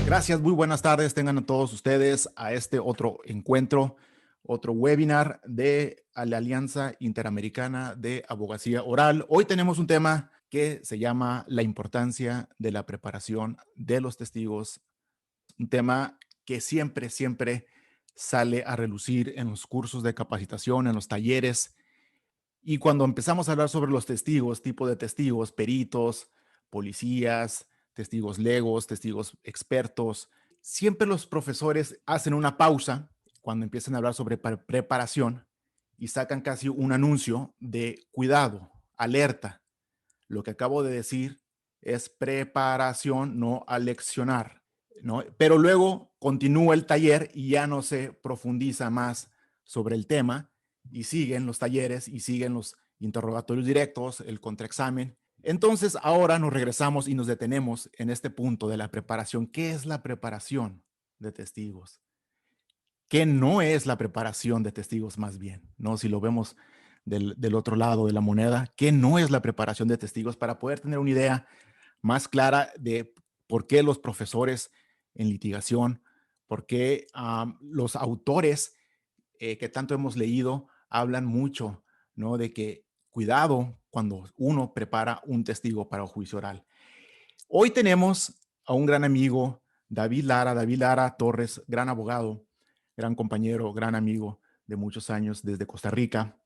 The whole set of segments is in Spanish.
Gracias, muy buenas tardes. Tengan a todos ustedes a este otro encuentro, otro webinar de la Alianza Interamericana de Abogacía Oral. Hoy tenemos un tema que se llama la importancia de la preparación de los testigos, un tema que siempre sale a relucir en los cursos de capacitación, en los talleres. Y cuando empezamos a hablar sobre los testigos, tipo de testigos, peritos, policías, testigos legos, testigos expertos, siempre los profesores hacen una pausa cuando empiezan a hablar sobre preparación y sacan casi un anuncio de cuidado, alerta. Lo que acabo de decir es preparación, no aleccionar, ¿no? Pero luego continúa el taller y ya no se profundiza más sobre el tema y siguen los talleres y siguen los interrogatorios directos, el contraexamen. Entonces ahora nos regresamos y nos detenemos en este punto de la preparación. ¿Qué es la preparación de testigos? ¿Qué no es la preparación de testigos más bien? ¿No? Si lo vemos del otro lado de la moneda, ¿qué no es la preparación de testigos? Para poder tener una idea más clara de por qué los profesores en litigación, por qué los autores que tanto hemos leído hablan mucho, ¿no? De que cuidado cuando uno prepara un testigo para un juicio oral. Hoy tenemos a un gran amigo, David Lara Torres, gran abogado, gran compañero, gran amigo de muchos años desde Costa Rica.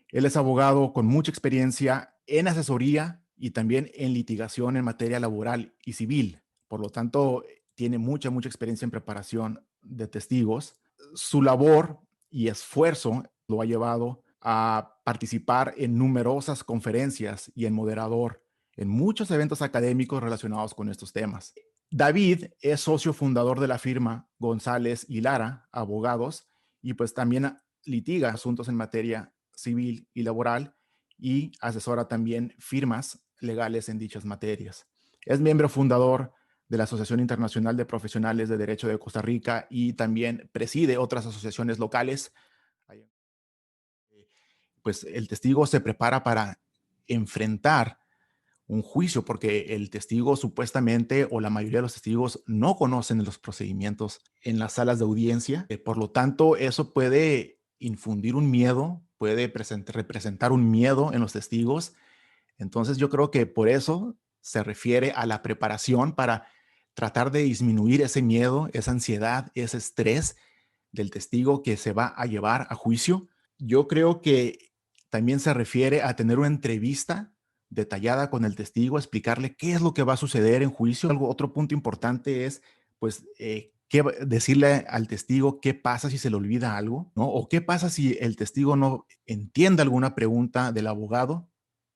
Él es abogado con mucha experiencia en asesoría y también en litigación en materia laboral y civil. Por lo tanto, tiene mucha experiencia en preparación de testigos. Su labor y esfuerzo lo ha llevado a participar en numerosas conferencias y en moderador en muchos eventos académicos relacionados con estos temas. David es socio fundador de la firma González y Lara, abogados, y pues también litiga asuntos en materia civil y laboral y asesora también firmas legales en dichas materias. Es miembro fundador de la Asociación Internacional de Profesionales de Derecho de Costa Rica y también preside otras asociaciones locales. Pues el testigo se prepara para enfrentar un juicio porque el testigo supuestamente o la mayoría de los testigos no conocen los procedimientos en las salas de audiencia. Por lo tanto, eso puede infundir un miedo, puede representar un miedo en los testigos. Entonces yo creo que por eso se refiere a la preparación para tratar de disminuir ese miedo, esa ansiedad, ese estrés del testigo que se va a llevar a juicio. Yo creo que también se refiere a tener una entrevista detallada con el testigo, explicarle qué es lo que va a suceder en juicio. Otro punto importante es, pues, decirle al testigo qué pasa si se le olvida algo, ¿no? O qué pasa si el testigo no entiende alguna pregunta del abogado,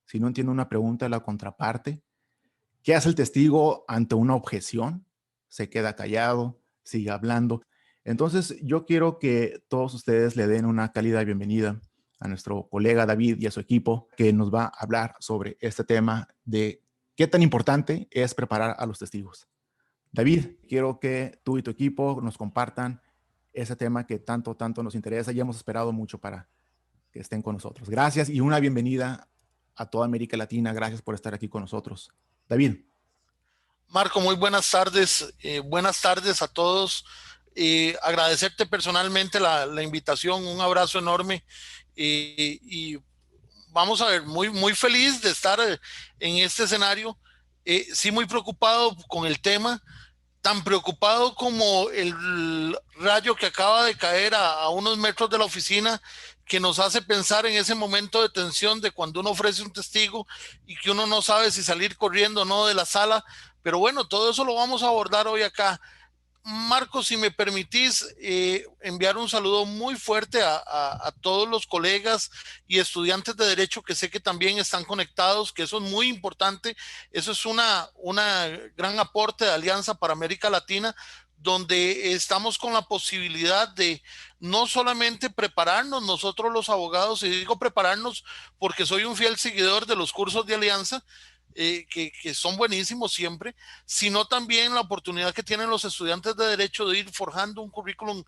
si no entiende una pregunta de la contraparte. ¿Qué hace el testigo ante una objeción? Se queda callado, sigue hablando. Entonces, yo quiero que todos ustedes le den una cálida bienvenida a nuestro colega David y a su equipo, que nos va a hablar sobre este tema de qué tan importante es preparar a los testigos. David, quiero que tú y tu equipo nos compartan ese tema que tanto nos interesa y hemos esperado mucho para que estén con nosotros. Gracias y una bienvenida a toda América Latina. Gracias por estar aquí con nosotros. David. Marco, muy buenas tardes. Buenas tardes a todos. Agradecerte personalmente la invitación, un abrazo enorme. Y vamos a ver, muy feliz de estar en este escenario. Sí, muy preocupado con el tema, tan preocupado como el rayo que acaba de caer a unos metros de la oficina, que nos hace pensar en ese momento de tensión de cuando uno ofrece un testigo y que uno no sabe si salir corriendo o no de la sala. Pero bueno, todo eso lo vamos a abordar hoy acá. Marcos, si me permitís enviar un saludo muy fuerte a todos los colegas y estudiantes de Derecho que sé que también están conectados, que eso es muy importante. Eso es una gran aporte de Alianza para América Latina, donde estamos con la posibilidad de no solamente prepararnos nosotros los abogados, y digo prepararnos porque soy un fiel seguidor de los cursos de Alianza, que son buenísimos siempre, sino también la oportunidad que tienen los estudiantes de Derecho de ir forjando un currículum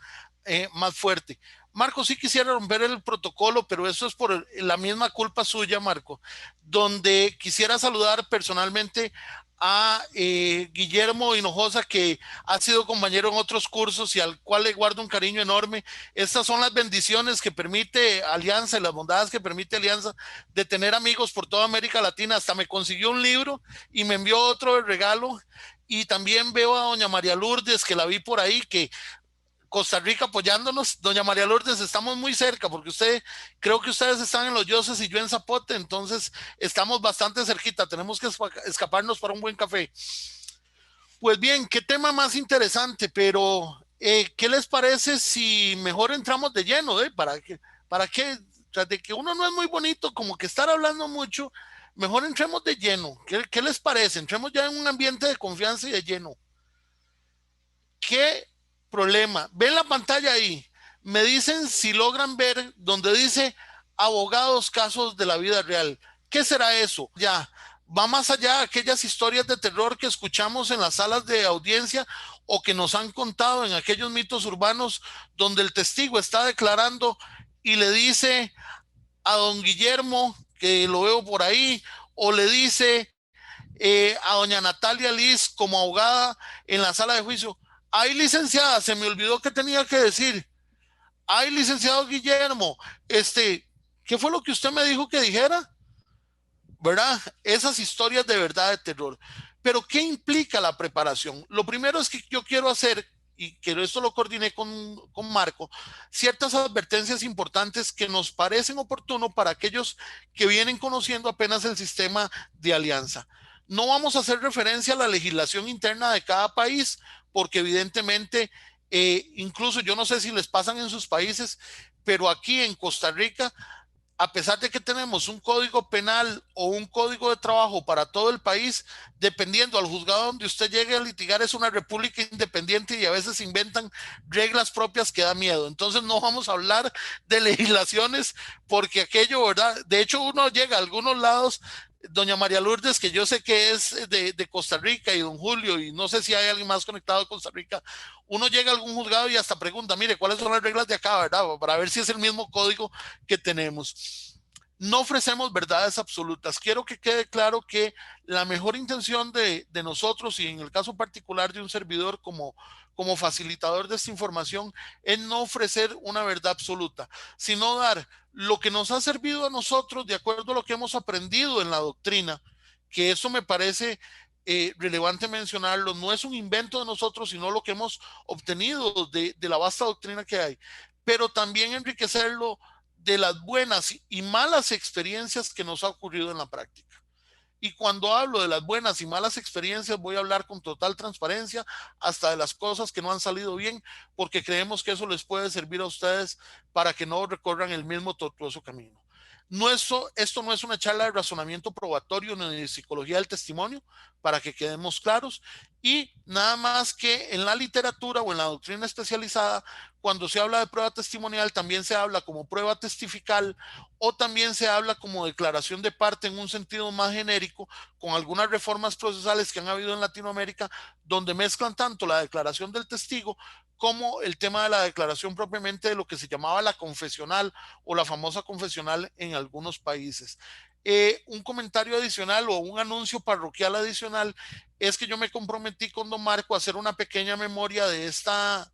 más fuerte. Marco, sí quisiera romper el protocolo, pero eso es por la misma culpa suya, Marco, donde quisiera saludar personalmente a Guillermo Hinojosa, que ha sido compañero en otros cursos y al cual le guardo un cariño enorme. Estas son las bendiciones que permite Alianza y las bondades que permite Alianza de tener amigos por toda América Latina. Hasta me consiguió un libro y me envió otro de regalo. Y también veo a doña María Lourdes, que la vi por ahí, que Costa Rica apoyándonos. Doña María Lourdes, estamos muy cerca porque creo que ustedes están en Los Yoses y yo en Zapote, entonces estamos bastante cerquita, tenemos que escaparnos para un buen café. Pues bien, qué tema más interesante, pero ¿qué les parece si mejor entramos de lleno? Para qué? Tras de que uno no es muy bonito, como que estar hablando mucho, mejor entremos de lleno. ¿Qué les parece? Entremos ya en un ambiente de confianza y de lleno. ¿Qué problema? Ven la pantalla ahí. Me dicen si logran ver donde dice abogados, casos de la vida real. ¿Qué será eso? Ya, va más allá de aquellas historias de terror que escuchamos en las salas de audiencia o que nos han contado en aquellos mitos urbanos donde el testigo está declarando y le dice a don Guillermo, que lo veo por ahí, o le dice a doña Natalia Liz como abogada en la sala de juicio. Ay, licenciada, se me olvidó que tenía que decir. Ay, licenciado Guillermo, ¿qué fue lo que usted me dijo que dijera? ¿Verdad? Esas historias de verdad de terror. Pero ¿qué implica la preparación? Lo primero es que yo quiero hacer, y que esto lo coordiné con Marco, ciertas advertencias importantes que nos parecen oportunos para aquellos que vienen conociendo apenas el sistema de alianza. No vamos a hacer referencia a la legislación interna de cada país, porque evidentemente, incluso yo no sé si les pasan en sus países, pero aquí en Costa Rica, a pesar de que tenemos un código penal o un código de trabajo para todo el país, dependiendo al juzgado donde usted llegue a litigar, es una república independiente y a veces inventan reglas propias que da miedo. Entonces no vamos a hablar de legislaciones porque aquello, ¿verdad? De hecho, uno llega a algunos lados. Doña María Lourdes, que yo sé que es de Costa Rica, y don Julio, y no sé si hay alguien más conectado a Costa Rica, uno llega a algún juzgado y hasta pregunta, mire, ¿cuáles son las reglas de acá, verdad? Para ver si es el mismo código que tenemos. No ofrecemos verdades absolutas. Quiero que quede claro que la mejor intención de nosotros, y en el caso particular de un servidor como facilitador de esta información, es no ofrecer una verdad absoluta, sino dar lo que nos ha servido a nosotros de acuerdo a lo que hemos aprendido en la doctrina, que eso me parece relevante mencionarlo. No es un invento de nosotros, sino lo que hemos obtenido de la vasta doctrina que hay, pero también enriquecerlo de las buenas y malas experiencias que nos ha ocurrido en la práctica. Y cuando hablo de las buenas y malas experiencias, voy a hablar con total transparencia hasta de las cosas que no han salido bien, porque creemos que eso les puede servir a ustedes para que no recorran el mismo tortuoso camino. Esto no es una charla de razonamiento probatorio ni de psicología del testimonio, para que quedemos claros. Y nada más que en la literatura o en la doctrina especializada, cuando se habla de prueba testimonial, también se habla como prueba testifical o también se habla como declaración de parte en un sentido más genérico, con algunas reformas procesales que han habido en Latinoamérica, donde mezclan tanto la declaración del testigo como el tema de la declaración propiamente de lo que se llamaba la confesional o la famosa confesional en algunos países. Un comentario adicional o un anuncio parroquial adicional es que yo me comprometí con don Marco a hacer una pequeña memoria de esta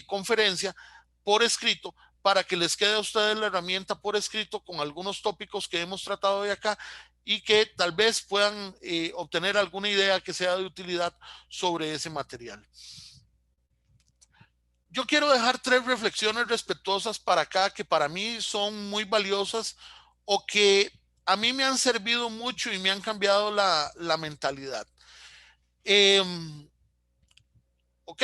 conferencia por escrito, para que les quede a ustedes la herramienta por escrito con algunos tópicos que hemos tratado de acá y que tal vez puedan obtener alguna idea que sea de utilidad sobre ese material. Yo quiero dejar 3 reflexiones respetuosas para acá que para mí son muy valiosas o que a mí me han servido mucho y me han cambiado la mentalidad. Eh, ok,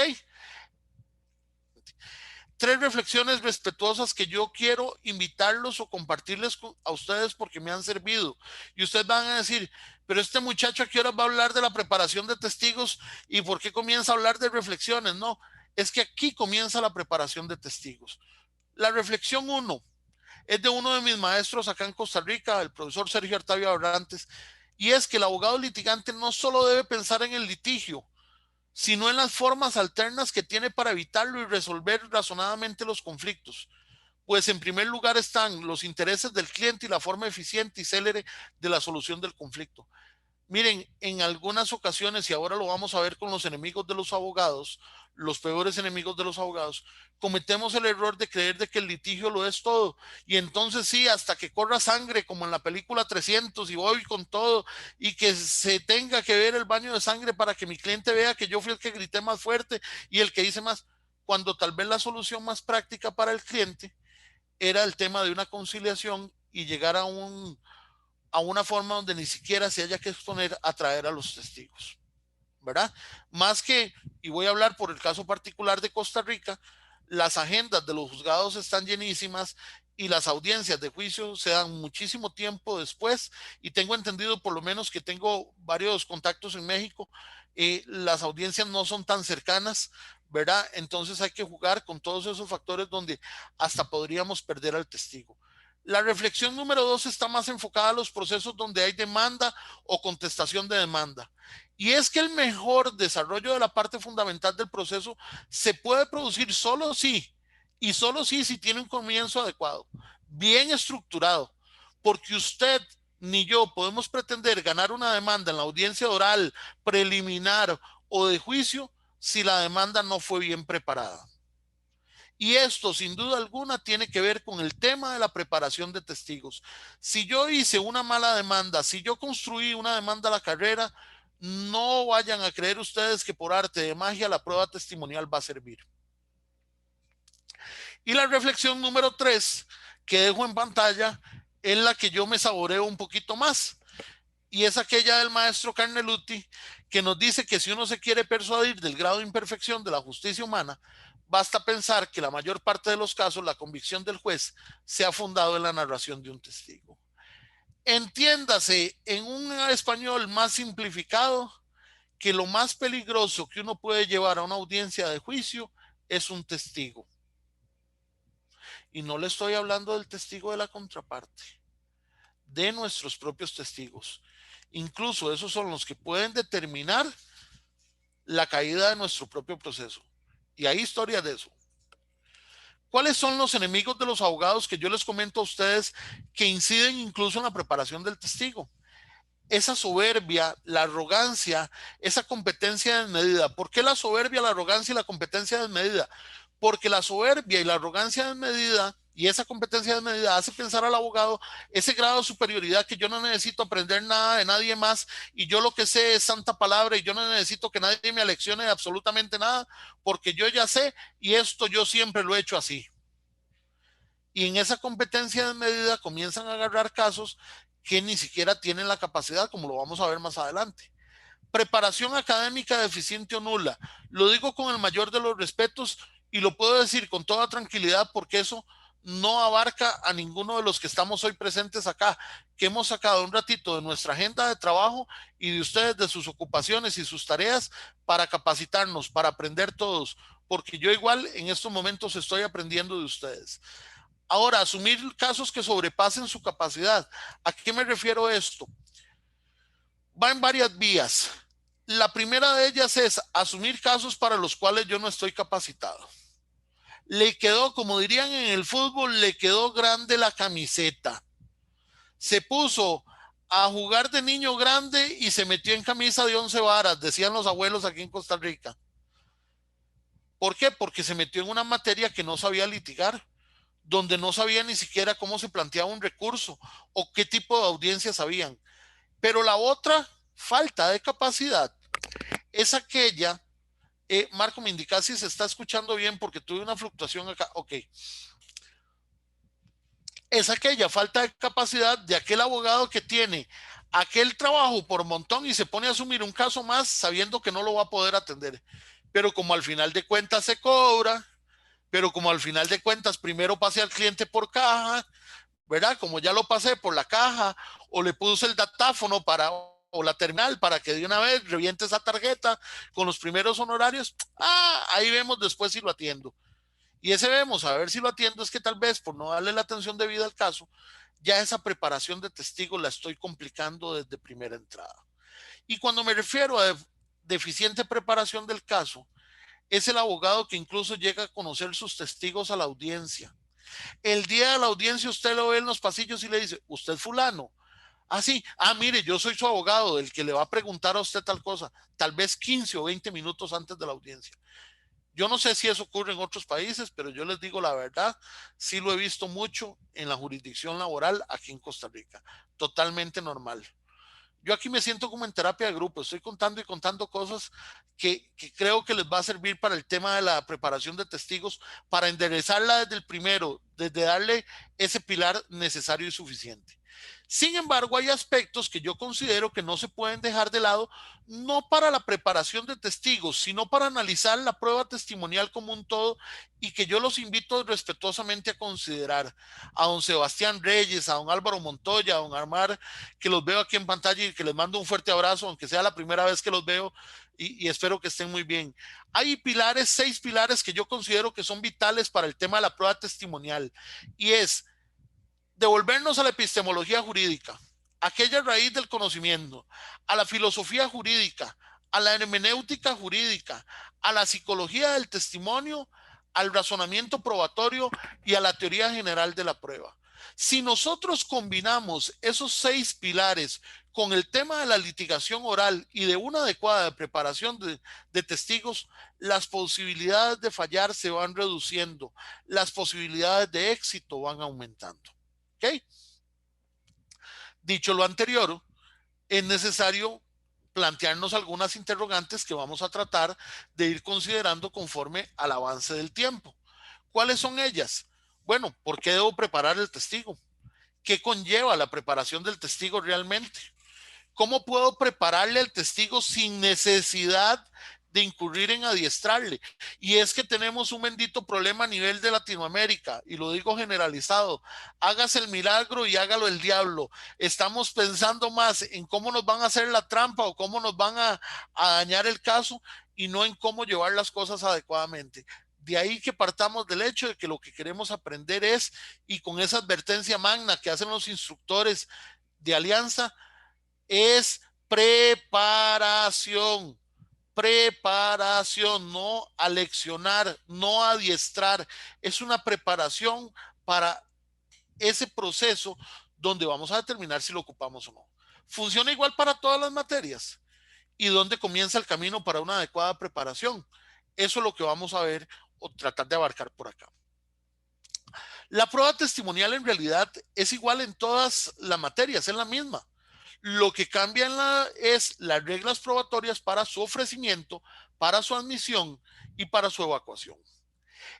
3 reflexiones respetuosas que yo quiero invitarlos o compartirles a ustedes porque me han servido. Y ustedes van a decir, pero este muchacho ¿a qué hora va a hablar de la preparación de testigos y por qué comienza a hablar de reflexiones? No, es que aquí comienza la preparación de testigos. La reflexión 1 es de uno de mis maestros acá en Costa Rica, el profesor Sergio Artavia Abrantes, y es que el abogado litigante no solo debe pensar en el litigio, sino en las formas alternas que tiene para evitarlo y resolver razonadamente los conflictos. Pues en primer lugar están los intereses del cliente y la forma eficiente y célere de la solución del conflicto. Miren, en algunas ocasiones, y ahora lo vamos a ver con los enemigos de los abogados, los peores enemigos de los abogados, cometemos el error de creer de que el litigio lo es todo. Y entonces sí, hasta que corra sangre, como en la película 300, y voy con todo, y que se tenga que ver el baño de sangre para que mi cliente vea que yo fui el que grité más fuerte y el que hice más, cuando tal vez la solución más práctica para el cliente era el tema de una conciliación y llegar a una forma donde ni siquiera se haya que exponer a traer a los testigos, ¿verdad? Más que, y voy a hablar por el caso particular de Costa Rica, las agendas de los juzgados están llenísimas y las audiencias de juicio se dan muchísimo tiempo después, y tengo entendido, por lo menos que tengo varios contactos en México, las audiencias no son tan cercanas, ¿verdad? Entonces hay que jugar con todos esos factores donde hasta podríamos perder al testigo. La reflexión número 2 está más enfocada a los procesos donde hay demanda o contestación de demanda. Y es que el mejor desarrollo de la parte fundamental del proceso se puede producir solo si, y solo si tiene un comienzo adecuado, bien estructurado, porque usted ni yo podemos pretender ganar una demanda en la audiencia oral, preliminar o de juicio si la demanda no fue bien preparada. Y esto, sin duda alguna, tiene que ver con el tema de la preparación de testigos. Si yo hice una mala demanda, si yo construí una demanda a la carrera, no vayan a creer ustedes que por arte de magia la prueba testimonial va a servir. Y la reflexión número 3 que dejo en pantalla es la que yo me saboreo un poquito más. Y es aquella del maestro Carneluti, que nos dice que si uno se quiere persuadir del grado de imperfección de la justicia humana, basta pensar que la mayor parte de los casos la convicción del juez se ha fundado en la narración de un testigo. Entiéndase en un español más simplificado que lo más peligroso que uno puede llevar a una audiencia de juicio es un testigo. Y no le estoy hablando del testigo de la contraparte, de nuestros propios testigos. Incluso esos son los que pueden determinar la caída de nuestro propio proceso. Y hay historias de eso. ¿Cuáles son los enemigos de los abogados que yo les comento a ustedes que inciden incluso en la preparación del testigo? Esa soberbia, la arrogancia, esa competencia desmedida. ¿Por qué la soberbia, la arrogancia y la competencia desmedida? Porque la soberbia y la arrogancia desmedida y esa competencia desmedida hace pensar al abogado ese grado de superioridad que yo no necesito aprender nada de nadie más y yo lo que sé es santa palabra y yo no necesito que nadie me aleccione de absolutamente nada porque yo ya sé y esto yo siempre lo he hecho así. Y en esa competencia desmedida comienzan a agarrar casos que ni siquiera tienen la capacidad, como lo vamos a ver más adelante. Preparación académica deficiente o nula. Lo digo con el mayor de los respetos y lo puedo decir con toda tranquilidad porque eso no abarca a ninguno de los que estamos hoy presentes acá, que hemos sacado un ratito de nuestra agenda de trabajo y de ustedes de sus ocupaciones y sus tareas para capacitarnos, para aprender todos, porque yo igual en estos momentos estoy aprendiendo de ustedes. Ahora, asumir casos que sobrepasen su capacidad. ¿A qué me refiero a esto? Va en varias vías. La primera de ellas es asumir casos para los cuales yo no estoy capacitado. Le quedó, como dirían en el fútbol, le quedó grande la camiseta. Se puso a jugar de niño grande y se metió en camisa de 11 varas, decían los abuelos aquí en Costa Rica. ¿Por qué? Porque se metió en una materia que no sabía litigar, donde no sabía ni siquiera cómo se planteaba un recurso o qué tipo de audiencias habían. Pero la otra falta de capacidad es aquella, Marco, me indica si se está escuchando bien porque tuve una fluctuación acá, ok. Es aquella falta de capacidad de aquel abogado que tiene aquel trabajo por montón y se pone a asumir un caso más sabiendo que no lo va a poder atender. Pero como al final de cuentas se cobra, pero como al final de cuentas primero pasé al cliente por caja, ¿verdad? Como ya lo pasé por la caja o le puse el datáfono para o la terminal para que de una vez reviente esa tarjeta con los primeros honorarios, ahí vemos después si lo atiendo. Y ese vemos a ver si lo atiendo es que tal vez por no darle la atención debida al caso, ya esa preparación de testigo la estoy complicando desde primera entrada. Y cuando me refiero a deficiente preparación del caso, es el abogado que incluso llega a conocer sus testigos a la audiencia. El día de la audiencia usted lo ve en los pasillos y le dice, ¿usted es fulano? Ah, sí. Ah, mire, yo soy su abogado, el que le va a preguntar a usted tal cosa, tal vez 15 o 20 minutos antes de la audiencia. Yo no sé si eso ocurre en otros países, pero yo les digo la verdad, sí lo he visto mucho en la jurisdicción laboral aquí en Costa Rica. Totalmente normal. Yo aquí me siento como en terapia de grupo, estoy contando y contando cosas que creo que les va a servir para el tema de la preparación de testigos, para enderezarla desde el primero, desde darle ese pilar necesario y suficiente. Sin embargo, hay aspectos que yo considero que no se pueden dejar de lado, no para la preparación de testigos, sino para analizar la prueba testimonial como un todo y que yo los invito respetuosamente a considerar. A don Sebastián Reyes, a don Álvaro Montoya, a don Armar, que los veo aquí en pantalla y que les mando un fuerte abrazo, aunque sea la primera vez que los veo y espero que estén muy bien. Hay pilares, 6 pilares que yo considero que son vitales para el tema de la prueba testimonial y es devolvernos a la epistemología jurídica, aquella raíz del conocimiento, a la filosofía jurídica, a la hermenéutica jurídica, a la psicología del testimonio, al razonamiento probatorio y a la teoría general de la prueba. Si nosotros combinamos esos 6 pilares con el tema de la litigación oral y de una adecuada preparación de testigos, las posibilidades de fallar se van reduciendo, las posibilidades de éxito van aumentando. ¿Ok? Dicho lo anterior, es necesario plantearnos algunas interrogantes que vamos a tratar de ir considerando conforme al avance del tiempo. ¿Cuáles son ellas? Bueno, ¿por qué debo preparar el testigo? ¿Qué conlleva la preparación del testigo realmente? ¿Cómo puedo prepararle al testigo sin necesidad de incurrir en adiestrarle? Y es que tenemos un bendito problema a nivel de Latinoamérica, y lo digo generalizado, hágase el milagro y hágalo el diablo. Estamos pensando más en cómo nos van a hacer la trampa o cómo nos van a dañar el caso y no en cómo llevar las cosas adecuadamente. De ahí que partamos del hecho de que lo que queremos aprender es, y con esa advertencia magna que hacen los instructores de Alianza, es preparación, preparación, no aleccionar, no adiestrar, es una preparación para ese proceso donde vamos a determinar si lo ocupamos o no. Funciona igual para todas las materias y dónde comienza el camino para una adecuada preparación. Eso es lo que vamos a ver o tratar de abarcar por acá. La prueba testimonial en realidad es igual en todas las materias, es la misma. Lo que cambia es las reglas probatorias para su ofrecimiento, para su admisión y para su evacuación.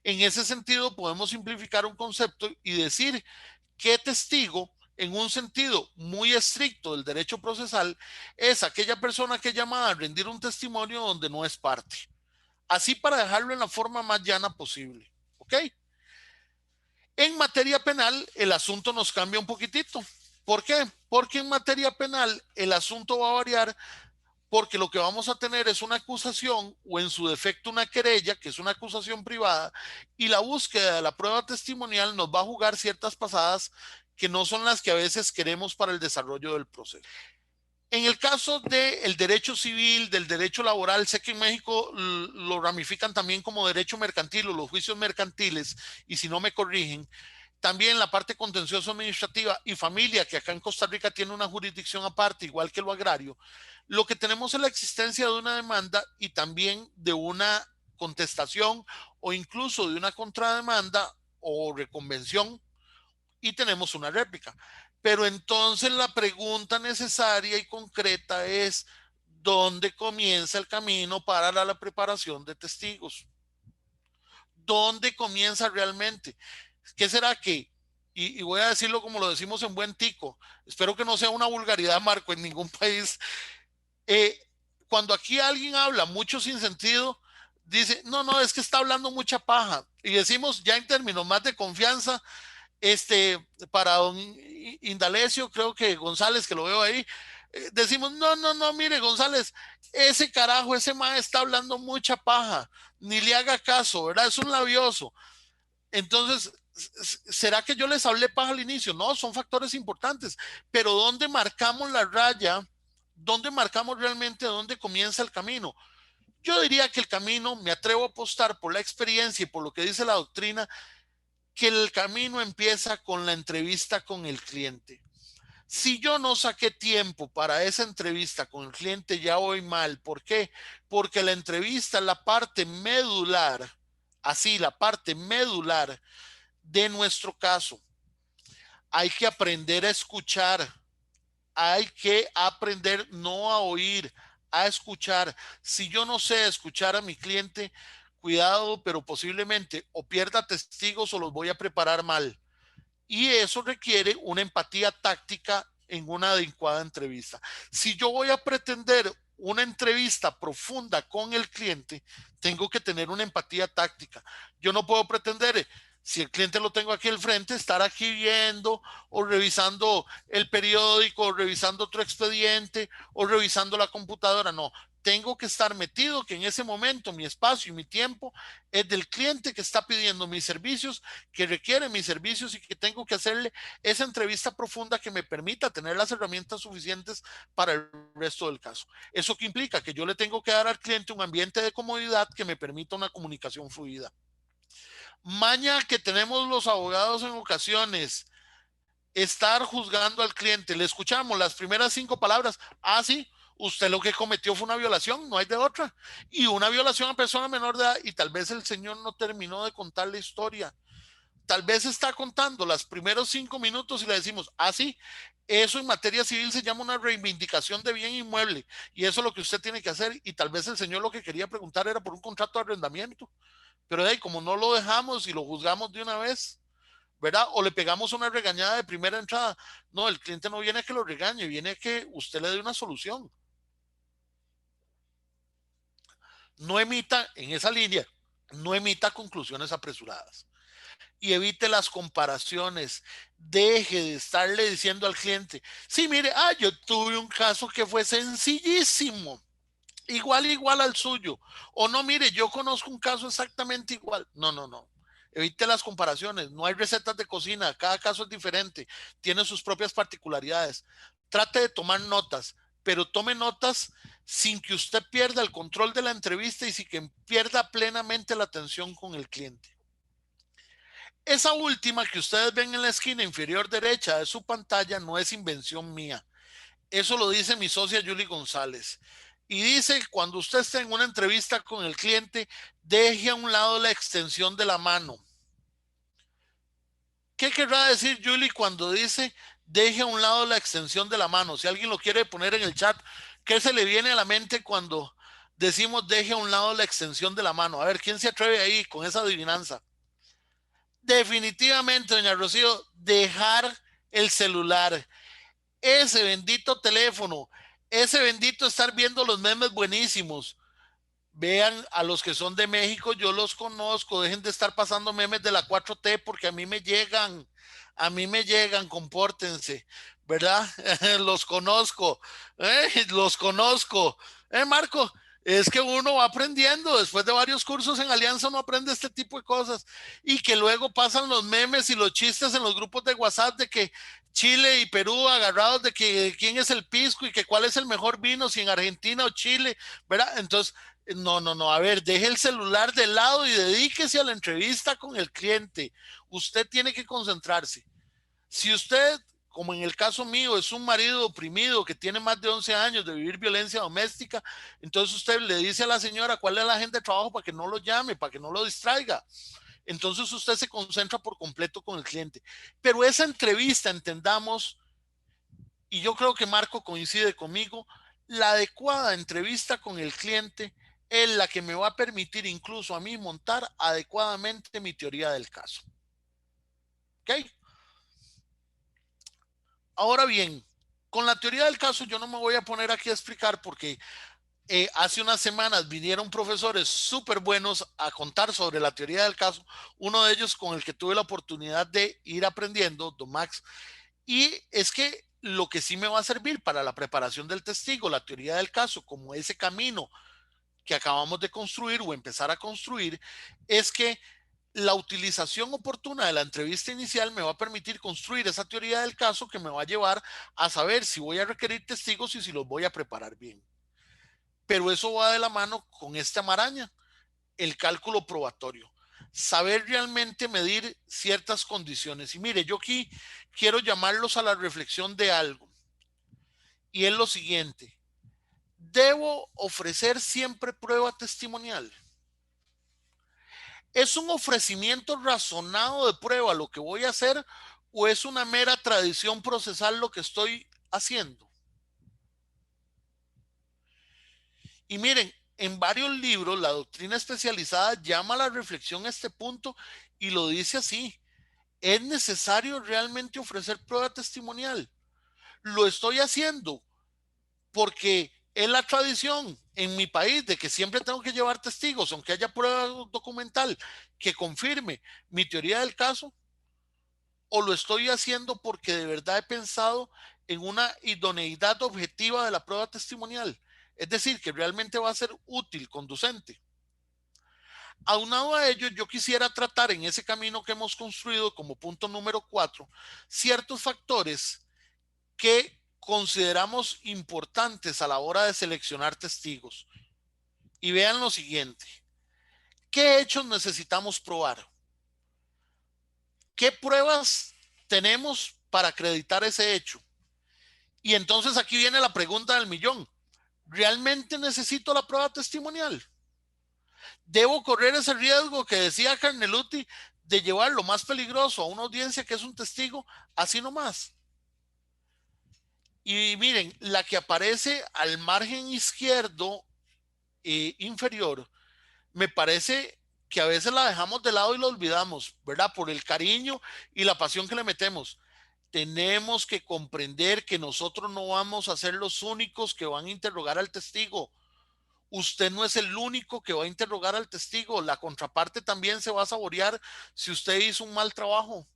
En ese sentido, podemos simplificar un concepto y decir que testigo, en un sentido muy estricto del derecho procesal, es aquella persona que es llamada a rendir un testimonio donde no es parte. Así para dejarlo en la forma más llana posible. ¿Ok? En materia penal, el asunto nos cambia un poquitito. ¿Por qué? Porque en materia penal el asunto va a variar porque lo que vamos a tener es una acusación o en su defecto una querella, que es una acusación privada, y la búsqueda de la prueba testimonial nos va a jugar ciertas pasadas que no son las que a veces queremos para el desarrollo del proceso. En el caso del derecho civil, del derecho laboral, sé que en México lo ramifican también como derecho mercantil o los juicios mercantiles, y si no me corrigen, también la parte contencioso administrativa y familia, que acá en Costa Rica tiene una jurisdicción aparte, igual que lo agrario, lo que tenemos es la existencia de una demanda y también de una contestación o incluso de una contrademanda o reconvención y tenemos una réplica. Pero entonces la pregunta necesaria y concreta es, ¿dónde comienza el camino para la preparación de testigos? ¿Dónde comienza realmente? ¿Qué será que? Y voy a decirlo como lo decimos en buen tico, espero que no sea una vulgaridad, Marco, en ningún país. Eh, Cuando aquí alguien habla mucho sin sentido, dice, no, no, es que está hablando mucha paja. Y decimos ya en términos más de confianza, para don Indalecio, creo que González, que lo veo ahí, decimos, no, no, no, mire, González, ese carajo, ese mae está hablando mucha paja, ni le haga caso, ¿verdad? Es un labioso. Entonces, ¿será que yo les hablé paja al inicio? No, son factores importantes, pero ¿dónde marcamos la raya? ¿Dónde marcamos realmente dónde comienza el camino? Yo diría que el camino, me atrevo a apostar por la experiencia y por lo que dice la doctrina, que el camino empieza con la entrevista con el cliente. Si yo no saqué tiempo para esa entrevista con el cliente, ya voy mal. ¿Por qué? Porque la entrevista es la parte medular, así, la parte medular de nuestro caso. Hay que aprender a escuchar, hay que aprender no a oír, a escuchar. Si yo no sé escuchar a mi cliente, cuidado, pero posiblemente o pierda testigos o los voy a preparar mal. Y eso requiere una empatía táctica en una adecuada entrevista. Si yo voy a pretender una entrevista profunda con el cliente, tengo que tener una empatía táctica. Yo no puedo pretender, si el cliente lo tengo aquí al frente, estar aquí viendo o revisando el periódico o revisando otro expediente o revisando la computadora. No, tengo que estar metido que en ese momento mi espacio y mi tiempo es del cliente que está pidiendo mis servicios, que requiere mis servicios y que tengo que hacerle esa entrevista profunda que me permita tener las herramientas suficientes para el resto del caso. ¿Eso que implica? Que yo le tengo que dar al cliente un ambiente de comodidad que me permita una comunicación fluida. Maña que tenemos los abogados en ocasiones, estar juzgando al cliente. Le escuchamos las primeras 5 palabras. Ah, sí, usted lo que cometió fue una violación, no hay de otra. Y una violación a persona menor de edad y tal vez el señor no terminó de contar la historia. Tal vez está contando los primeros 5 minutos y le decimos, ah, sí, eso en materia civil se llama una reivindicación de bien inmueble y eso es lo que usted tiene que hacer. Y tal vez el señor lo que quería preguntar era por un contrato de arrendamiento. Pero de ahí, como no lo dejamos y lo juzgamos de una vez, ¿verdad? O le pegamos una regañada de primera entrada. No, el cliente no viene a que lo regañe, viene a que usted le dé una solución. No emita en esa línea, no emita conclusiones apresuradas y evite las comparaciones. Deje de estarle diciendo al cliente, sí, mire, yo tuve un caso que fue sencillísimo, igual al suyo. O no, mire, yo conozco un caso exactamente igual. No, no, no. Evite las comparaciones. No hay recetas de cocina. Cada caso es diferente. Tiene sus propias particularidades. Trate de tomar notas, pero tome notas sin que usted pierda el control de la entrevista y sin que pierda plenamente la atención con el cliente. Esa última que ustedes ven en la esquina inferior derecha de su pantalla no es invención mía. Eso lo dice mi socia Julie González. Y dice, cuando usted esté en una entrevista con el cliente, deje a un lado la extensión de la mano. ¿Qué querrá decir Julie cuando dice deje a un lado la extensión de la mano? Si alguien lo quiere poner en el chat, ¿qué se le viene a la mente cuando decimos deje a un lado la extensión de la mano? A ver, ¿quién se atreve ahí con esa adivinanza? Definitivamente, doña Rocío, dejar el celular, ese bendito teléfono, ese bendito estar viendo los memes buenísimos. Vean a los que son de México, yo los conozco, dejen de estar pasando memes de la 4T porque a mí me llegan, compórtense, ¿verdad? Los conozco, los conozco. Marco, es que uno va aprendiendo, después de varios cursos en Alianza uno aprende este tipo de cosas y que luego pasan los memes y los chistes en los grupos de WhatsApp de que Chile y Perú agarrados de que quién es el pisco y que cuál es el mejor vino, si en Argentina o Chile, ¿verdad? Entonces, no, no, no, a ver, deje el celular de lado y dedíquese a la entrevista con el cliente. Usted tiene que concentrarse. Si usted, como en el caso mío, es un marido oprimido que tiene más de 11 años de vivir violencia doméstica, entonces usted le dice a la señora cuál es la agenda de trabajo para que no lo llame, para que no lo distraiga. Entonces usted se concentra por completo con el cliente. Pero esa entrevista, entendamos, y yo creo que Marco coincide conmigo, la adecuada entrevista con el cliente es la que me va a permitir incluso a mí montar adecuadamente mi teoría del caso. ¿Ok? Ahora bien, con la teoría del caso yo no me voy a poner aquí a explicar porque hace unas semanas vinieron profesores súper buenos a contar sobre la teoría del caso, uno de ellos con el que tuve la oportunidad de ir aprendiendo, don Max, y es que lo que sí me va a servir para la preparación del testigo, la teoría del caso, como ese camino que acabamos de construir o empezar a construir, es que la utilización oportuna de la entrevista inicial me va a permitir construir esa teoría del caso que me va a llevar a saber si voy a requerir testigos y si los voy a preparar bien. Pero eso va de la mano con esta maraña, el cálculo probatorio. saber realmente medir ciertas condiciones. Y mire, yo aquí quiero llamarlos a la reflexión de algo. Y es lo siguiente. ¿Debo ofrecer siempre prueba testimonial? ¿Es un ofrecimiento razonado de prueba lo que voy a hacer o es una mera tradición procesal lo que estoy haciendo? Y miren, en varios libros la doctrina especializada llama a la reflexión a este punto y lo dice así. ¿Es necesario realmente ofrecer prueba testimonial? Lo estoy haciendo porque es la tradición en mi país de que siempre tengo que llevar testigos, aunque haya prueba documental que confirme mi teoría del caso, o lo estoy haciendo porque de verdad he pensado en una idoneidad objetiva de la prueba testimonial, es decir, que realmente va a ser útil, conducente. Aunado a ello, yo quisiera tratar en ese camino que hemos construido como punto número 4 ciertos factores que consideramos importantes a la hora de seleccionar testigos. Y vean lo siguiente. ¿Qué hechos necesitamos probar? ¿Qué pruebas tenemos para acreditar ese hecho? Y entonces aquí viene la pregunta del millón. ¿Realmente necesito la prueba testimonial? ¿Debo correr ese riesgo que decía Carneluti de llevar lo más peligroso a una audiencia que es un testigo así nomás? Y miren, la que aparece al margen izquierdo inferior, me parece que a veces la dejamos de lado y la olvidamos, ¿verdad? Por el cariño y la pasión que le metemos. Tenemos que comprender que nosotros no vamos a ser los únicos que van a interrogar al testigo. Usted no es el único que va a interrogar al testigo. La contraparte también se va a saborear si usted hizo un mal trabajo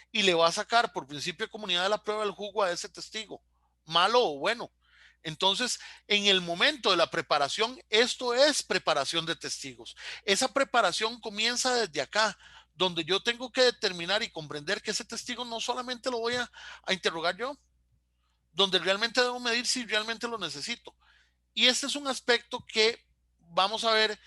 y le va a sacar por principio de comunidad de la prueba del jugo a ese testigo, malo o bueno. Entonces, en el momento de la preparación, esto es preparación de testigos. Esa preparación comienza desde acá, donde yo tengo que determinar y comprender que ese testigo no solamente lo voy a interrogar yo, donde realmente debo medir si realmente lo necesito. Y este es un aspecto que vamos a ver,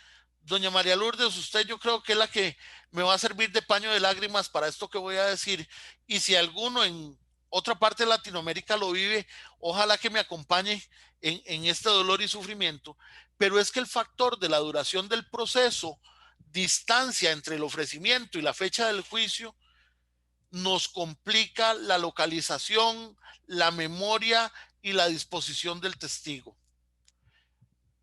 doña María Lourdes, usted yo creo que es la que me va a servir de paño de lágrimas para esto que voy a decir. Y si alguno en otra parte de Latinoamérica lo vive, ojalá que me acompañe en este dolor y sufrimiento. Pero es que el factor de la duración del proceso, distancia entre el ofrecimiento y la fecha del juicio, nos complica la localización, la memoria y la disposición del testigo.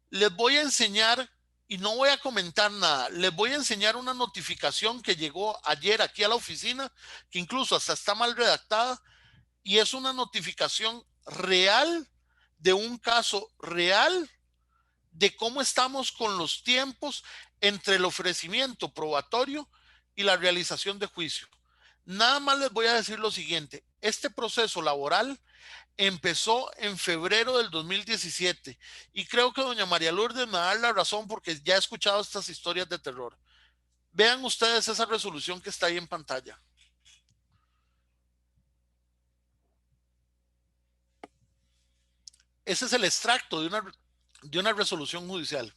Les voy a enseñar, y no voy a comentar nada, les voy a enseñar una notificación que llegó ayer aquí a la oficina, que incluso hasta está mal redactada, y es una notificación real de un caso real de cómo estamos con los tiempos entre el ofrecimiento probatorio y la realización de juicio. Nada más les voy a decir lo siguiente, este proceso laboral empezó en febrero del 2017 y creo que doña María Lourdes me da la razón porque ya he escuchado estas historias de terror. Vean ustedes esa resolución que está ahí en pantalla. Ese es el extracto de una resolución judicial.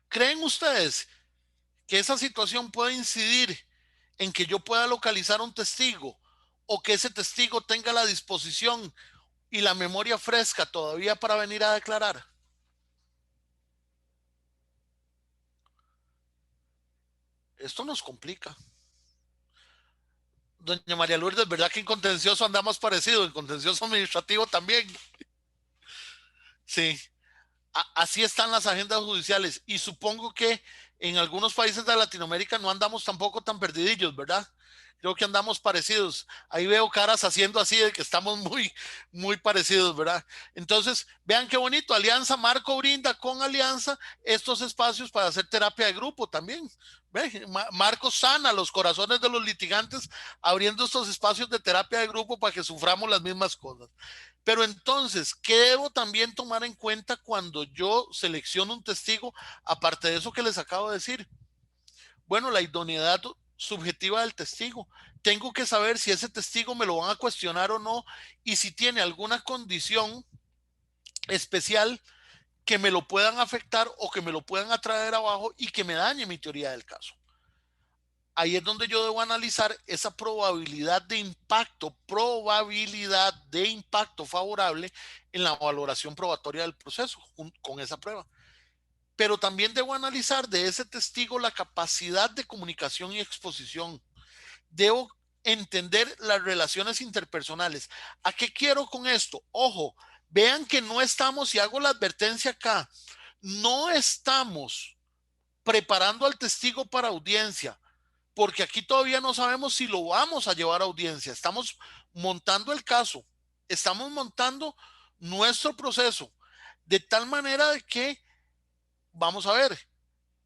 ¿Creen ustedes que esa situación puede incidir en que yo pueda localizar un testigo o que ese testigo tenga la disposición y la memoria fresca todavía para venir a declarar? Esto nos complica. Doña María Lourdes, ¿verdad que en contencioso andamos parecido? En contencioso administrativo también. Sí, así están las agendas judiciales y supongo que en algunos países de Latinoamérica no andamos tampoco tan perdidillos, ¿verdad? Creo que andamos parecidos. Ahí veo caras haciendo así de que estamos muy parecidos, ¿verdad? Entonces, vean qué bonito. Alianza Marco brinda con Alianza estos espacios para hacer terapia de grupo también. ¿Ve? Marco sana los corazones de los litigantes abriendo estos espacios de terapia de grupo para que suframos las mismas cosas. Pero entonces, ¿qué debo también tomar en cuenta cuando yo selecciono un testigo, aparte de eso que les acabo de decir? Bueno, la idoneidad subjetiva del testigo. Tengo que saber si ese testigo me lo van a cuestionar o no y si tiene alguna condición especial que me lo puedan afectar o que me lo puedan atraer abajo y que me dañe mi teoría del caso. Ahí es donde yo debo analizar esa probabilidad de impacto favorable en la valoración probatoria del proceso con esa prueba. Pero también debo analizar de ese testigo la capacidad de comunicación y exposición. Debo entender las relaciones interpersonales. ¿A qué quiero con esto? Ojo, vean que no estamos, y hago la advertencia acá, no estamos preparando al testigo para audiencia, porque aquí todavía no sabemos si lo vamos a llevar a audiencia. Estamos montando el caso, estamos montando nuestro proceso, de tal manera de que, vamos a ver,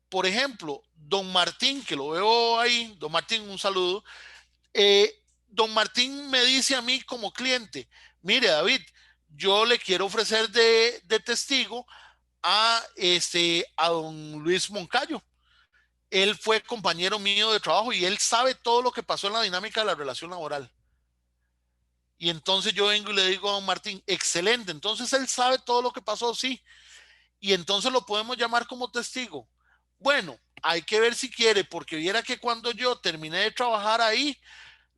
por ejemplo, don Martín, que lo veo ahí, don Martín, un saludo. Don Martín me dice a mí como cliente, mire David, yo le quiero ofrecer de testigo a don Luis Moncayo. Él fue compañero mío de trabajo y él sabe todo lo que pasó en la dinámica de la relación laboral. Y entonces yo vengo y le digo a don Martín, excelente, entonces él sabe todo lo que pasó, sí. Y entonces lo podemos llamar como testigo. Bueno, hay que ver si quiere, porque viera que cuando yo terminé de trabajar ahí,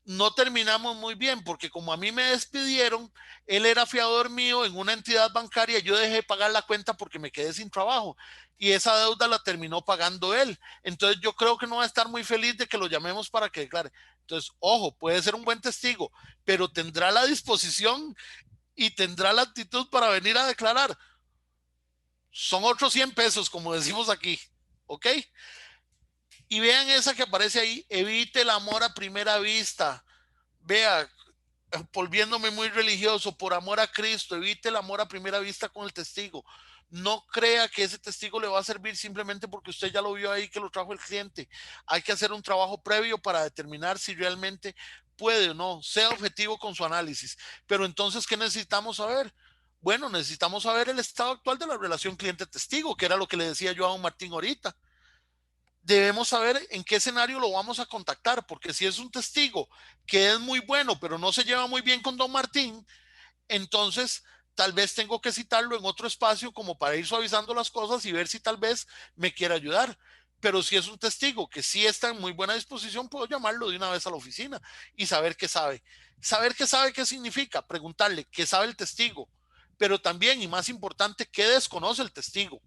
no terminamos muy bien, porque como a mí me despidieron, él era fiador mío en una entidad bancaria, yo dejé de pagar la cuenta porque me quedé sin trabajo y esa deuda la terminó pagando él. Entonces yo creo que no va a estar muy feliz de que lo llamemos para que declare. Entonces, ojo, puede ser un buen testigo, pero tendrá la disposición y tendrá la actitud para venir a declarar. Son otros 100 pesos, como decimos aquí, ¿ok? Y vean esa que aparece ahí, evite el amor a primera vista. Vea, volviéndome muy religioso, por amor a Cristo, evite el amor a primera vista con el testigo. No crea que ese testigo le va a servir simplemente porque usted ya lo vio ahí que lo trajo el cliente. Hay que hacer un trabajo previo para determinar si realmente puede o no. Sea objetivo con su análisis. Pero entonces, ¿qué necesitamos saber? Bueno, necesitamos saber el estado actual de la relación cliente-testigo, que era lo que le decía yo a don Martín ahorita. Debemos saber en qué escenario lo vamos a contactar, porque si es un testigo que es muy bueno, pero no se lleva muy bien con don Martín, entonces tal vez tengo que citarlo en otro espacio como para ir suavizando las cosas y ver si tal vez me quiere ayudar. Pero si es un testigo que sí está en muy buena disposición, puedo llamarlo de una vez a la oficina y saber qué sabe. Saber qué sabe, qué significa, preguntarle qué sabe el testigo, pero también, y más importante, qué desconoce el testigo.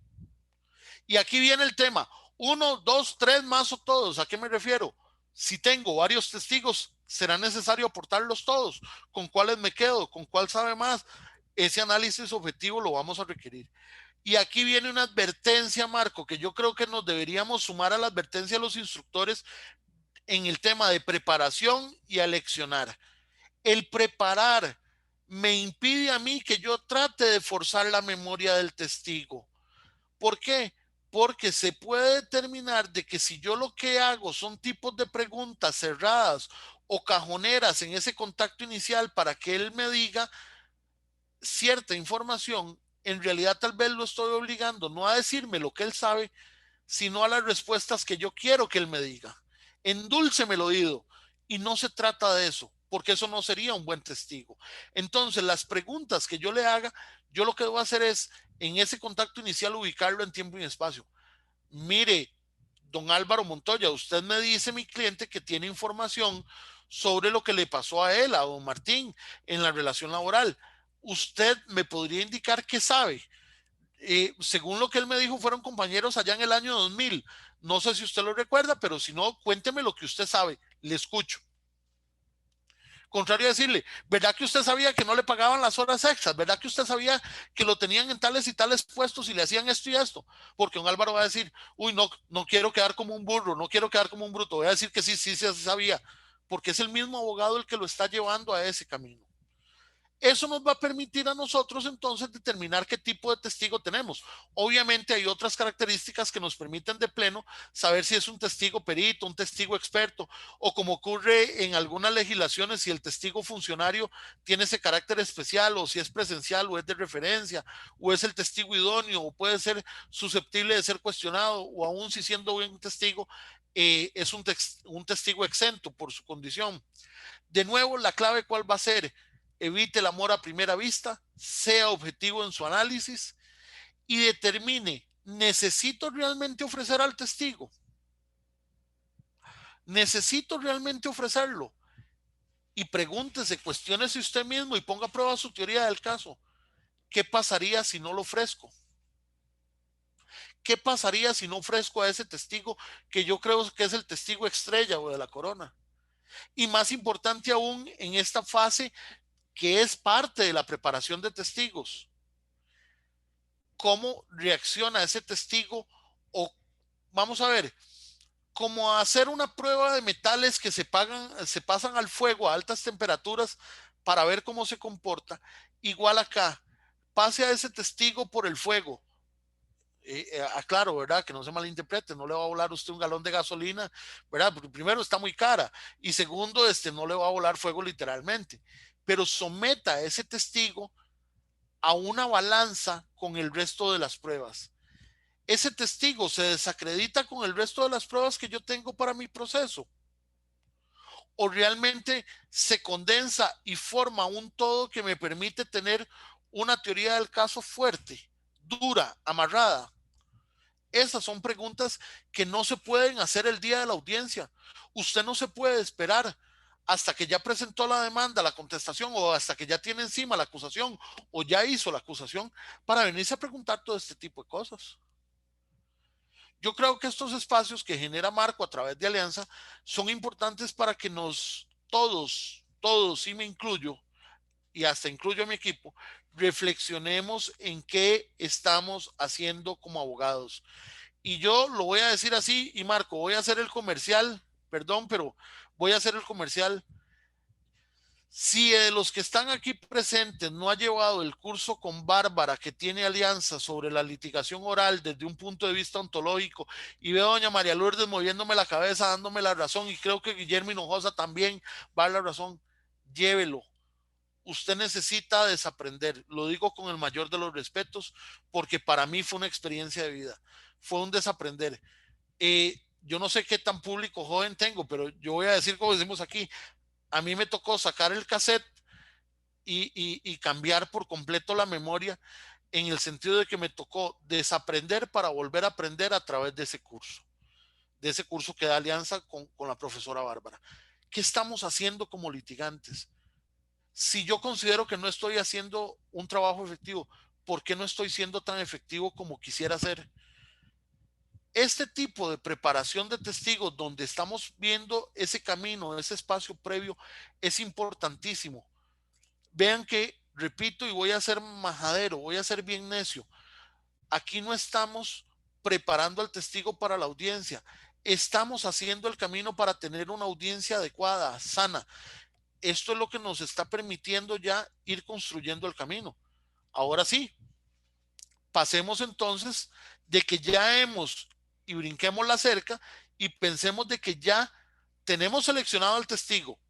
Y aquí viene el tema, uno, dos, tres más o todos. ¿A qué me refiero? Si tengo varios testigos, será necesario aportarlos todos. ¿Con cuáles me quedo? ¿Con cuál sabe más? Ese análisis objetivo lo vamos a requerir. Y aquí viene una advertencia, Marco, que yo creo que nos deberíamos sumar a la advertencia de los instructores en el tema de preparación y aleccionar. El preparar me impide a mí que yo trate de forzar la memoria del testigo. ¿Por qué? Porque se puede determinar de que si yo lo que hago son tipos de preguntas cerradas o cajoneras en ese contacto inicial para que él me diga cierta información, en realidad tal vez lo estoy obligando no a decirme lo que él sabe, sino a las respuestas que yo quiero que él me diga. Endúlceme el oído. Y no se trata de eso, porque eso no sería un buen testigo. Entonces, las preguntas que yo le haga, yo lo que debo hacer es, en ese contacto inicial, ubicarlo en tiempo y espacio. Mire, don Álvaro Montoya, usted me dice, mi cliente, que tiene información sobre lo que le pasó a él, a don Martín, en la relación laboral. ¿Usted me podría indicar qué sabe? Según lo que él me dijo, fueron compañeros allá en el año 2000. No sé si usted lo recuerda, pero si no, cuénteme lo que usted sabe. Le escucho. Contrario a decirle, ¿verdad que usted sabía que no le pagaban las horas extras? ¿Verdad que usted sabía que lo tenían en tales y tales puestos y le hacían esto y esto? Porque un Álvaro va a decir, uy, no, no quiero quedar como un burro, no quiero quedar como un bruto. Voy a decir que sí, sí, sí sabía, porque es el mismo abogado el que lo está llevando a ese camino. Eso nos va a permitir a nosotros entonces determinar qué tipo de testigo tenemos. Obviamente hay otras características que nos permiten de pleno saber si es un testigo perito, un testigo experto, o como ocurre en algunas legislaciones, si el testigo funcionario tiene ese carácter especial, o si es presencial o es de referencia, o es el testigo idóneo, o puede ser susceptible de ser cuestionado, o aún si siendo un testigo, es un testigo exento por su condición. De nuevo, la clave cuál va a ser: evite el amor a primera vista, sea objetivo en su análisis y determine, ¿necesito realmente ofrecer al testigo? ¿Necesito realmente ofrecerlo? Y pregúntese, cuestiónese usted mismo y ponga a prueba su teoría del caso. ¿Qué pasaría si no lo ofrezco? ¿Qué pasaría si no ofrezco a ese testigo que yo creo que es el testigo estrella o de la corona? Y más importante aún en esta fase que es parte de la preparación de testigos, cómo reacciona ese testigo, o vamos a ver, como hacer una prueba de metales que se pasan al fuego a altas temperaturas para ver cómo se comporta. Igual acá, pase a ese testigo por el fuego. Aclaro, ¿verdad? Que no se malinterprete, no le va a volar usted un galón de gasolina, ¿verdad? Porque primero está muy cara y segundo, no le va a volar fuego literalmente, pero someta a ese testigo a una balanza con el resto de las pruebas. Ese testigo se desacredita con el resto de las pruebas que yo tengo para mi proceso, o realmente se condensa y forma un todo que me permite tener una teoría del caso fuerte, dura, amarrada. Esas son preguntas que no se pueden hacer el día de la audiencia. Usted no se puede esperar hasta que ya presentó la demanda, la contestación, o hasta que ya tiene encima la acusación o ya hizo la acusación para venirse a preguntar todo este tipo de cosas. Yo creo que estos espacios que genera Marco a través de Alianza son importantes para que todos, y me incluyo, y hasta incluyo a mi equipo, reflexionemos en qué estamos haciendo como abogados. Y yo lo voy a decir así, y Marco, voy a hacer el comercial, perdón, pero voy a hacer el comercial. Si de los que están aquí presentes no ha llevado el curso con Bárbara que tiene Alianza sobre la litigación oral desde un punto de vista ontológico, y veo a doña María Lourdes moviéndome la cabeza, dándome la razón, y creo que Guillermo Hinojosa también va a dar la razón, llévelo. Usted necesita desaprender, lo digo con el mayor de los respetos, porque para mí fue una experiencia de vida, fue un desaprender. Yo no sé qué tan público joven tengo, pero yo voy a decir como decimos aquí, a mí me tocó sacar el cassette y cambiar por completo la memoria, en el sentido de que me tocó desaprender para volver a aprender a través de ese curso que da Alianza con la profesora Bárbara. ¿Qué estamos haciendo como litigantes? Si yo considero que no estoy haciendo un trabajo efectivo, ¿por qué no estoy siendo tan efectivo como quisiera ser? Este tipo de preparación de testigos donde estamos viendo ese camino, ese espacio previo, es importantísimo. Vean que, repito, y voy a ser majadero, voy a ser bien necio, aquí no estamos preparando al testigo para la audiencia, estamos haciendo el camino para tener una audiencia adecuada, sana. Esto es lo que nos está permitiendo ya ir construyendo el camino. Ahora sí, pasemos entonces de que ya hemos y brinquemos la cerca y pensemos de que ya tenemos seleccionado al testigo.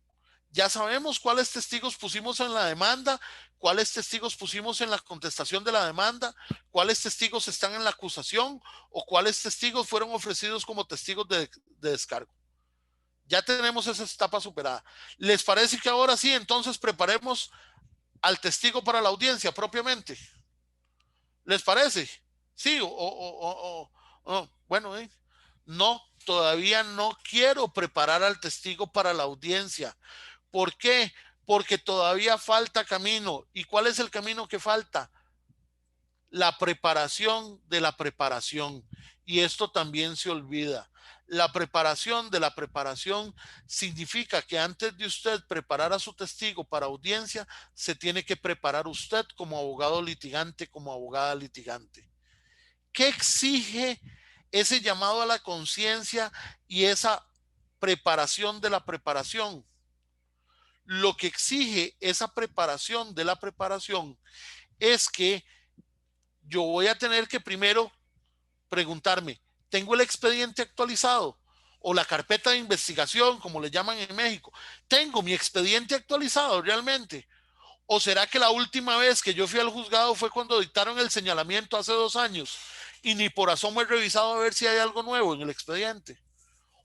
Ya sabemos cuáles testigos pusimos en la demanda, cuáles testigos pusimos en la contestación de la demanda, cuáles testigos están en la acusación o cuáles testigos fueron ofrecidos como testigos de descargo. Ya tenemos esa etapa superada. ¿Les parece que ahora sí, entonces preparemos al testigo para la audiencia propiamente? ¿Les parece? Sí, bueno, no, todavía no quiero preparar al testigo para la audiencia. ¿Por qué? Porque todavía falta camino. ¿Y cuál es el camino que falta? La preparación de la preparación. Y esto también se olvida. La preparación de la preparación significa que antes de usted preparar a su testigo para audiencia, se tiene que preparar usted como abogado litigante, como abogada litigante. ¿Qué exige ese llamado a la conciencia y esa preparación de la preparación? Lo que exige esa preparación de la preparación es que yo voy a tener que primero preguntarme, ¿tengo el expediente actualizado? O la carpeta de investigación, como le llaman en México. ¿Tengo mi expediente actualizado realmente? ¿O será que la última vez que yo fui al juzgado fue cuando dictaron el señalamiento hace 2 años y ni por asomo he revisado a ver si hay algo nuevo en el expediente?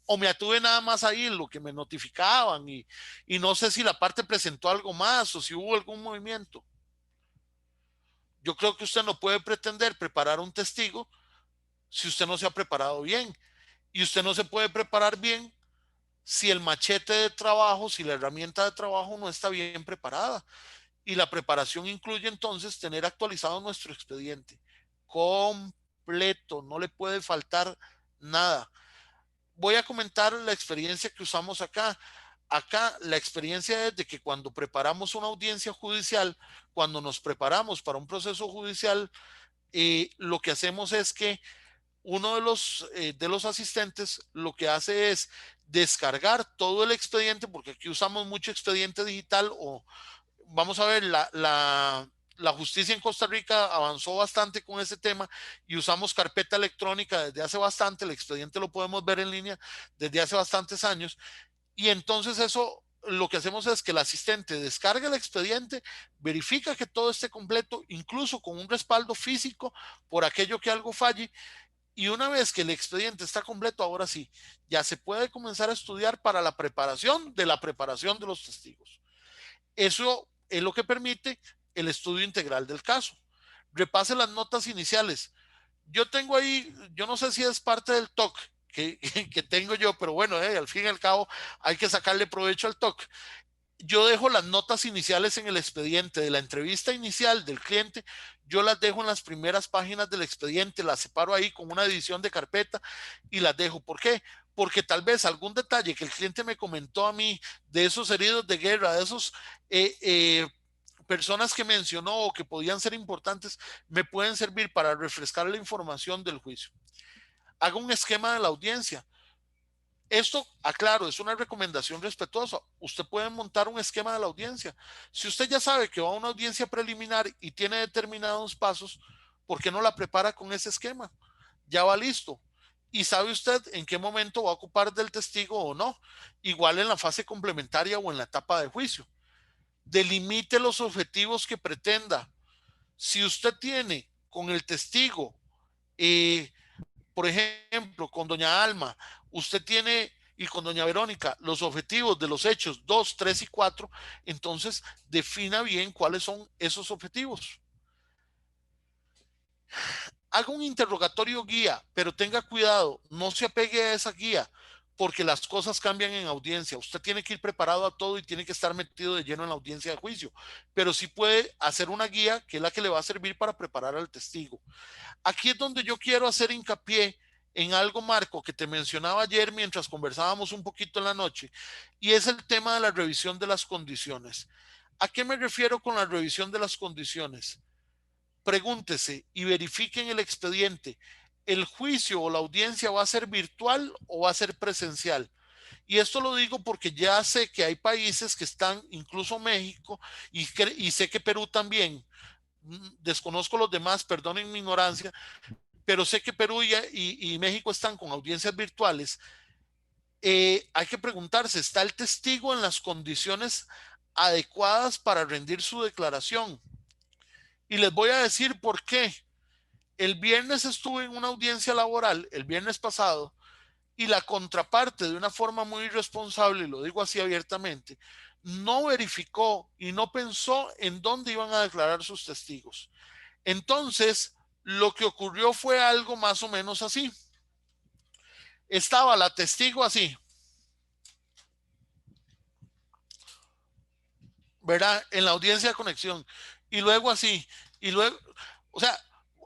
¿O me atuve nada más ahí en lo que me notificaban y no sé si la parte presentó algo más o si hubo algún movimiento? Yo creo que usted no puede pretender preparar un testigo si usted no se ha preparado bien. Y usted no se puede preparar bien si el machete de trabajo, si la herramienta de trabajo no está bien preparada. Y la preparación incluye entonces tener actualizado nuestro expediente completo, no le puede faltar nada. Voy a comentar la experiencia que usamos acá. Acá la experiencia es de que cuando preparamos una audiencia judicial, cuando nos preparamos para un proceso judicial, lo que hacemos es que uno de los asistentes lo que hace es descargar todo el expediente, porque aquí usamos mucho expediente digital o vamos a ver, la justicia en Costa Rica avanzó bastante con ese tema y usamos carpeta electrónica desde hace bastante, el expediente lo podemos ver en línea desde hace bastantes años y entonces eso lo que hacemos es que el asistente descarga el expediente, verifica que todo esté completo, incluso con un respaldo físico por aquello que algo falle y una vez que el expediente está completo, ahora sí, ya se puede comenzar a estudiar para la preparación de los testigos. Eso es lo que permite el estudio integral del caso. Repase las notas iniciales. Yo tengo ahí, yo no sé si es parte del TOC que tengo yo, pero bueno, al fin y al cabo hay que sacarle provecho al TOC. Yo dejo las notas iniciales en el expediente de la entrevista inicial del cliente, yo las dejo en las primeras páginas del expediente, las separo ahí con una edición de carpeta y las dejo. ¿Por qué? Porque tal vez algún detalle que el cliente me comentó a mí de esos heridos de guerra, de esos personas que mencionó o que podían ser importantes, me pueden servir para refrescar la información del juicio. Haga un esquema de la audiencia. Esto, aclaro, es una recomendación respetuosa. Usted puede montar un esquema de la audiencia. Si usted ya sabe que va a una audiencia preliminar y tiene determinados pasos, ¿por qué no la prepara con ese esquema? Ya va listo. Y sabe usted en qué momento va a ocupar del testigo o no. Igual en la fase complementaria o en la etapa de juicio. Delimite los objetivos que pretenda. Si usted tiene con el testigo por ejemplo, con doña Alma, usted tiene, y con doña Verónica, los objetivos de los hechos 2, 3 y 4, entonces defina bien cuáles son esos objetivos. Haga un interrogatorio guía, pero tenga cuidado, no se apegue a esa guía, porque las cosas cambian en audiencia. Usted tiene que ir preparado a todo y tiene que estar metido de lleno en la audiencia de juicio, pero sí puede hacer una guía que es la que le va a servir para preparar al testigo. Aquí es donde yo quiero hacer hincapié en algo, Marco, que te mencionaba ayer mientras conversábamos un poquito en la noche, y es el tema de la revisión de las condiciones. ¿A qué me refiero con la revisión de las condiciones? Pregúntese y verifique en el expediente, ¿el juicio o la audiencia va a ser virtual o va a ser presencial? Y esto lo digo porque ya sé que hay países que están, incluso México, y sé que Perú también, desconozco los demás, perdonen mi ignorancia, pero sé que Perú y México están con audiencias virtuales. Hay que preguntarse, ¿está el testigo en las condiciones adecuadas para rendir su declaración? Y les voy a decir por qué. El viernes estuve en una audiencia laboral, el viernes pasado, y la contraparte, de una forma muy irresponsable, y lo digo así abiertamente, no verificó y no pensó en dónde iban a declarar sus testigos. Entonces, lo que ocurrió fue algo más o menos así. Estaba la testigo así, ¿verdad? En la audiencia de conexión. Y luego así. Y luego, o sea,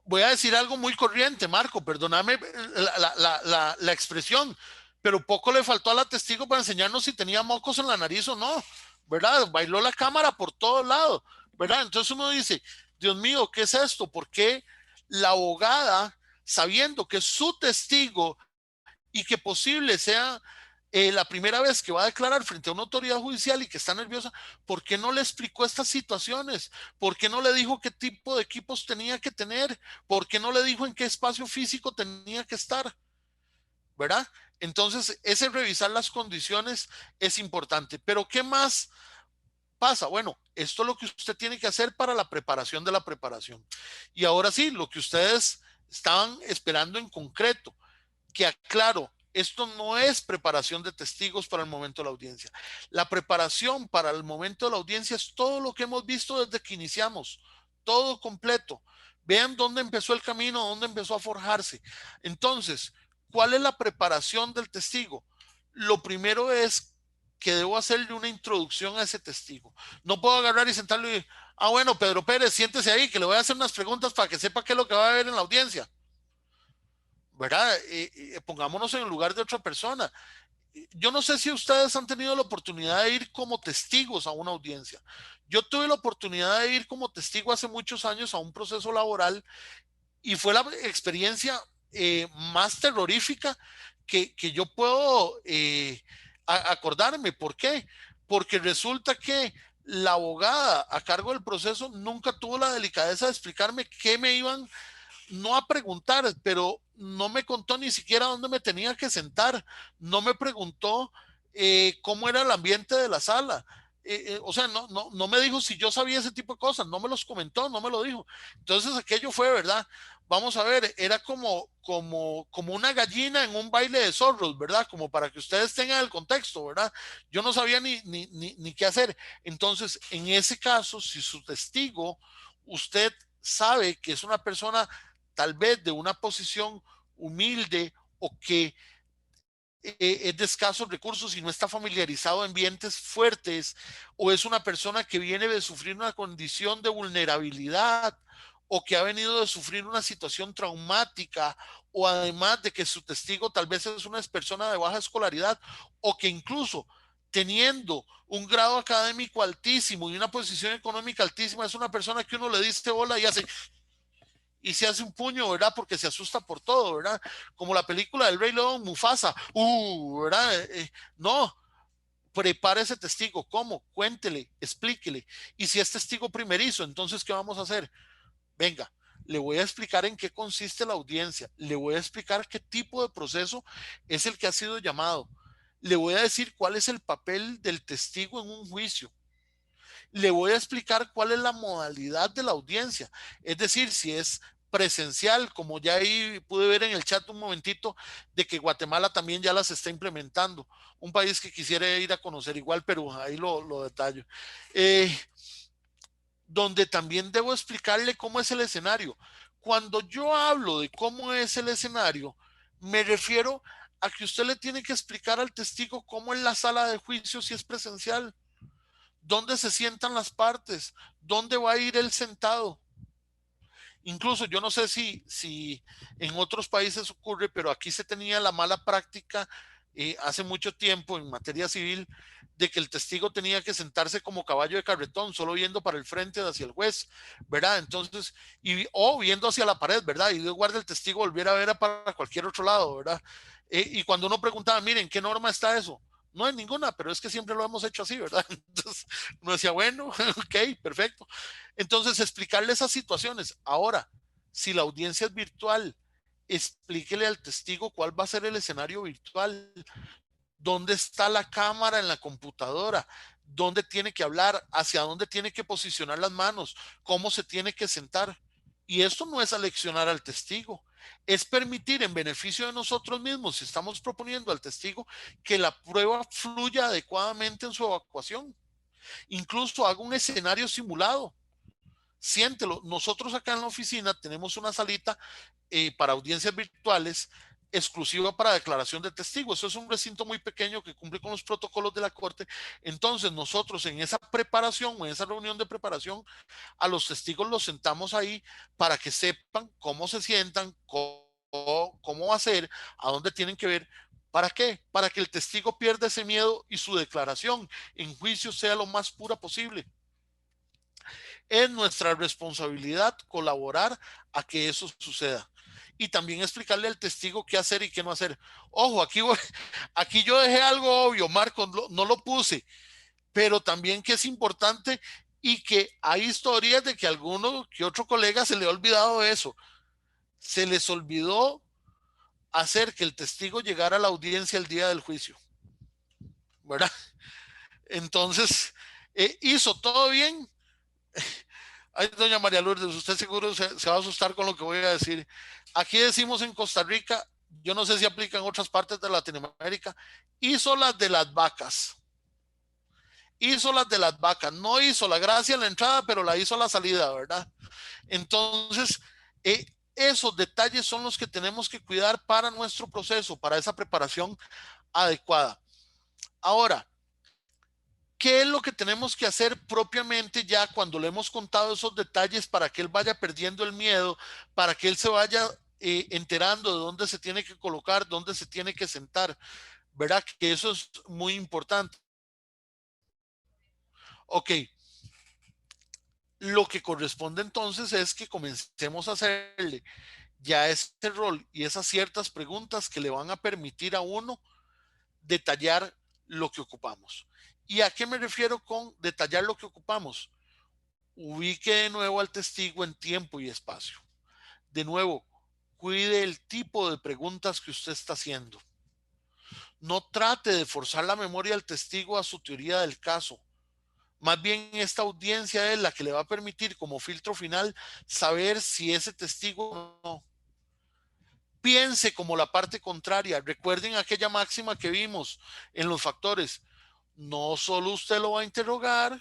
voy a decir algo muy corriente, Marco, perdóname la expresión, pero poco le faltó a la testigo para enseñarnos si tenía mocos en la nariz o no, ¿verdad? Bailó la cámara por todos lados, ¿verdad? Entonces uno dice, Dios mío, ¿qué es esto? ¿Por qué la abogada, sabiendo que es su testigo y que posible sea La primera vez que va a declarar frente a una autoridad judicial y que está nerviosa, ¿por qué no le explicó estas situaciones? ¿Por qué no le dijo qué tipo de equipos tenía que tener? ¿Por qué no le dijo en qué espacio físico tenía que estar? ¿Verdad? Entonces, ese revisar las condiciones es importante. Pero ¿qué más pasa? Bueno, esto es lo que usted tiene que hacer para la preparación de la preparación. Y ahora sí, lo que ustedes estaban esperando en concreto, que aclaro, esto no es preparación de testigos para el momento de la audiencia. La preparación para el momento de la audiencia es todo lo que hemos visto desde que iniciamos, todo completo. Vean dónde empezó el camino, dónde empezó a forjarse. Entonces, ¿cuál es la preparación del testigo? Lo primero es que debo hacerle una introducción a ese testigo. No puedo agarrar y sentarlo y, bueno, Pedro Pérez, siéntese ahí, que le voy a hacer unas preguntas para que sepa qué es lo que va a ver en la audiencia. ¿Verdad? Pongámonos en el lugar de otra persona. Yo no sé si ustedes han tenido la oportunidad de ir como testigos a una audiencia. Yo tuve la oportunidad de ir como testigo hace muchos años a un proceso laboral y fue la experiencia más terrorífica que yo puedo acordarme. ¿Por qué? Porque resulta que la abogada a cargo del proceso nunca tuvo la delicadeza de explicarme qué me iban no a preguntar, pero no me contó ni siquiera dónde me tenía que sentar, no me preguntó cómo era el ambiente de la sala. O sea, no me dijo si yo sabía ese tipo de cosas, no me los comentó, no me lo dijo. Entonces aquello fue, ¿verdad? Vamos a ver, era como una gallina en un baile de zorros, ¿verdad? Como para que ustedes tengan el contexto, ¿verdad? Yo no sabía ni qué hacer. Entonces, en ese caso, si su testigo, usted sabe que es una persona tal vez de una posición humilde o que es de escasos recursos y no está familiarizado en ambientes fuertes, o es una persona que viene de sufrir una condición de vulnerabilidad o que ha venido de sufrir una situación traumática, o además de que su testigo tal vez es una persona de baja escolaridad, o que incluso teniendo un grado académico altísimo y una posición económica altísima, es una persona que uno le dice hola y hace y se hace un puño, ¿verdad? Porque se asusta por todo, ¿verdad? Como la película del Rey León, Mufasa, ¿verdad? No, prepare ese testigo, ¿cómo? Cuéntele, explíquele. Y si es testigo primerizo, entonces, ¿qué vamos a hacer? Venga, le voy a explicar en qué consiste la audiencia, le voy a explicar qué tipo de proceso es el que ha sido llamado, le voy a decir cuál es el papel del testigo en un juicio, le voy a explicar cuál es la modalidad de la audiencia, es decir, si es presencial, como ya ahí pude ver en el chat un momentito, de que Guatemala también ya las está implementando, un país que quisiera ir a conocer igual, pero ahí lo detallo. Donde también debo explicarle cómo es el escenario. Cuando yo hablo de cómo es el escenario, me refiero a que usted le tiene que explicar al testigo cómo es la sala de juicio si es presencial, dónde se sientan las partes, dónde va a ir él sentado. Incluso yo no sé si en otros países ocurre, pero aquí se tenía la mala práctica hace mucho tiempo en materia civil de que el testigo tenía que sentarse como caballo de carretón, solo viendo para el frente hacia el juez, ¿verdad? Entonces, o viendo hacia la pared, ¿verdad? Y de guarda el testigo volviera a ver para cualquier otro lado, ¿verdad? Y cuando uno preguntaba, miren, ¿qué norma está eso? No hay ninguna, pero es que siempre lo hemos hecho así, ¿verdad? Entonces, uno decía, bueno, ok, perfecto. Entonces, explicarle esas situaciones. Ahora, si la audiencia es virtual, explíquele al testigo cuál va a ser el escenario virtual, dónde está la cámara en la computadora, dónde tiene que hablar, hacia dónde tiene que posicionar las manos, cómo se tiene que sentar. Y esto no es aleccionar al testigo, es permitir en beneficio de nosotros mismos, si estamos proponiendo al testigo, que la prueba fluya adecuadamente en su evacuación. Incluso haga un escenario simulado. Siéntelo. Nosotros acá en la oficina tenemos una salita para audiencias virtuales exclusiva para declaración de testigos. Eso es un recinto muy pequeño que cumple con los protocolos de la Corte. Entonces nosotros en esa preparación o en esa reunión de preparación a los testigos los sentamos ahí para que sepan cómo se sientan, cómo va a ser, a dónde tienen que ver. ¿Para qué? Para que el testigo pierda ese miedo y su declaración en juicio sea lo más pura posible. Es nuestra responsabilidad colaborar a que eso suceda. y también explicarle al testigo qué hacer y qué no hacer. Ojo, aquí yo dejé algo obvio, Marco, no lo puse, pero también que es importante y que hay historias de que a alguno que otro colega se le ha olvidado eso. Se les olvidó hacer que el testigo llegara a la audiencia el día del juicio, ¿verdad? Entonces, hizo todo bien. Ay, doña María Lourdes, usted seguro se va a asustar con lo que voy a decir. Aquí decimos en Costa Rica, yo no sé si aplica en otras partes de Latinoamérica, hizo las de las vacas. Hizo las de las vacas. No hizo la gracia en la entrada, pero la hizo a la salida, ¿verdad? Entonces, esos detalles son los que tenemos que cuidar para nuestro proceso, para esa preparación adecuada. Ahora, ¿qué es lo que tenemos que hacer propiamente ya cuando le hemos contado esos detalles para que él vaya perdiendo el miedo, para que él se vaya enterando de dónde se tiene que colocar, dónde se tiene que sentar? ¿Verdad? Que eso es muy importante. Ok, lo que corresponde entonces es que comencemos a hacerle ya ese rol y esas ciertas preguntas que le van a permitir a uno detallar lo que ocupamos. ¿Y a qué me refiero con detallar lo que ocupamos? Ubique de nuevo al testigo en tiempo y espacio. De nuevo, cuide el tipo de preguntas que usted está haciendo. No trate de forzar la memoria del testigo a su teoría del caso. Más bien esta audiencia es la que le va a permitir como filtro final saber si ese testigo no. Piense como la parte contraria. Recuerden aquella máxima que vimos en los factores. No solo usted lo va a interrogar,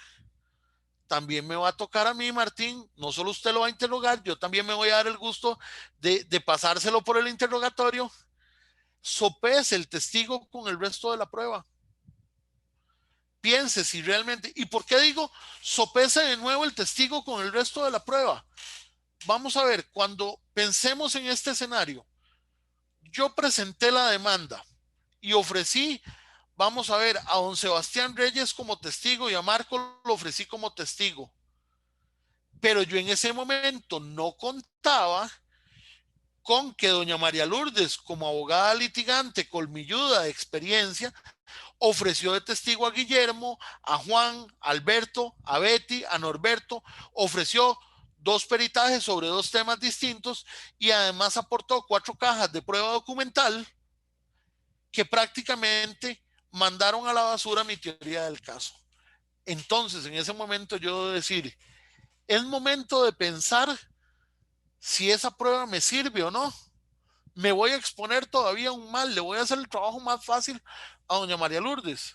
también me va a tocar a mí, Martín. No solo usted lo va a interrogar, yo también me voy a dar el gusto de pasárselo por el interrogatorio. Sopese el testigo con el resto de la prueba. Piense si realmente, ¿y por qué digo sopese de nuevo el testigo con el resto de la prueba? Vamos a ver, cuando pensemos en este escenario, yo presenté la demanda y ofrecí, vamos a ver, a don Sebastián Reyes como testigo y a Marco lo ofrecí como testigo. Pero yo en ese momento no contaba con que doña María Lourdes, como abogada litigante, colmilluda de experiencia, ofreció de testigo a Guillermo, a Juan, a Alberto, a Betty, a Norberto, ofreció 2 peritajes sobre 2 temas distintos y además aportó 4 cajas de prueba documental que prácticamente mandaron a la basura mi teoría del caso. Entonces, en ese momento yo debo decir, es momento de pensar si esa prueba me sirve o no. Me voy a exponer todavía un mal, le voy a hacer el trabajo más fácil a doña María Lourdes.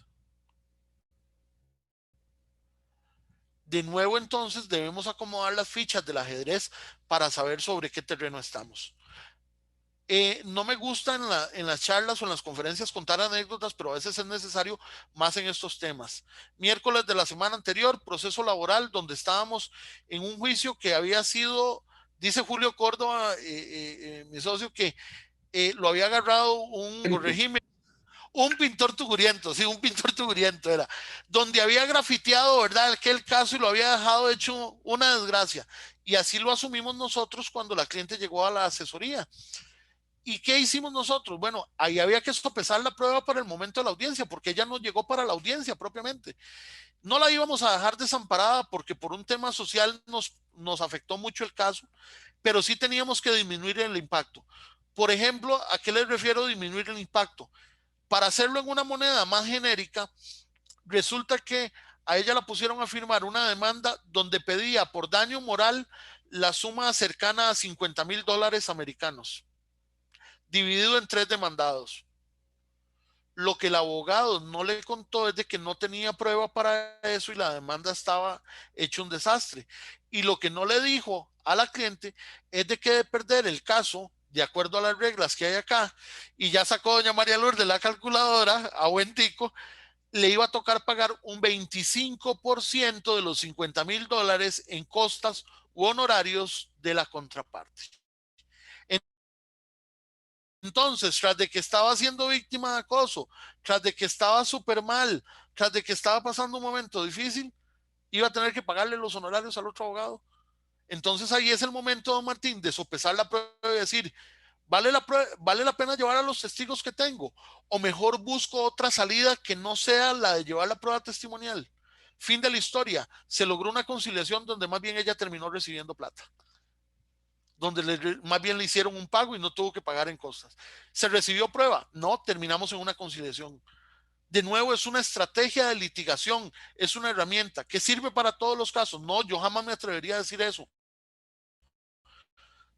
De nuevo, entonces, debemos acomodar las fichas del ajedrez para saber sobre qué terreno estamos. No me gusta en las charlas o en las conferencias contar anécdotas, pero a veces es necesario más en estos temas. Miércoles de la semana anterior, proceso laboral, donde estábamos en un juicio que había sido, dice Julio Córdoba, mi socio, que lo había agarrado corregime, un pintor tuguriento, sí, un pintor tuguriento era, donde había grafiteado, ¿verdad?, aquel caso y lo había dejado hecho una desgracia. Y así lo asumimos nosotros cuando la cliente llegó a la asesoría. ¿Y qué hicimos nosotros? Bueno, ahí había que sopesar la prueba para el momento de la audiencia, porque ella no llegó para la audiencia propiamente. No la íbamos a dejar desamparada porque por un tema social nos afectó mucho el caso, pero sí teníamos que disminuir el impacto. Por ejemplo, ¿a qué les refiero disminuir el impacto? Para hacerlo en una moneda más genérica, resulta que a ella la pusieron a firmar una demanda donde pedía por daño moral la suma cercana a $50,000 americanos, dividido en 3 demandados. Lo que el abogado no le contó es de que no tenía prueba para eso y la demanda estaba hecho un desastre. Y lo que no le dijo a la cliente es de que de perder el caso, de acuerdo a las reglas que hay acá, y ya sacó doña María Lourdes la calculadora a buen tico, le iba a tocar pagar un 25% de los $50,000 en costas u honorarios de la contraparte. Entonces, tras de que estaba siendo víctima de acoso, tras de que estaba súper mal, tras de que estaba pasando un momento difícil, iba a tener que pagarle los honorarios al otro abogado. Entonces ahí es el momento, don Martín, de sopesar la prueba y decir, ¿Vale la pena llevar a los testigos que tengo? O mejor busco otra salida que no sea la de llevar la prueba testimonial. Fin de la historia. Se logró una conciliación donde más bien ella terminó recibiendo plata. Donde más bien le hicieron un pago y no tuvo que pagar en costas. ¿Se recibió prueba? No, terminamos en una conciliación. De nuevo, es una estrategia de litigación, es una herramienta que sirve para todos los casos. No, yo jamás me atrevería a decir eso,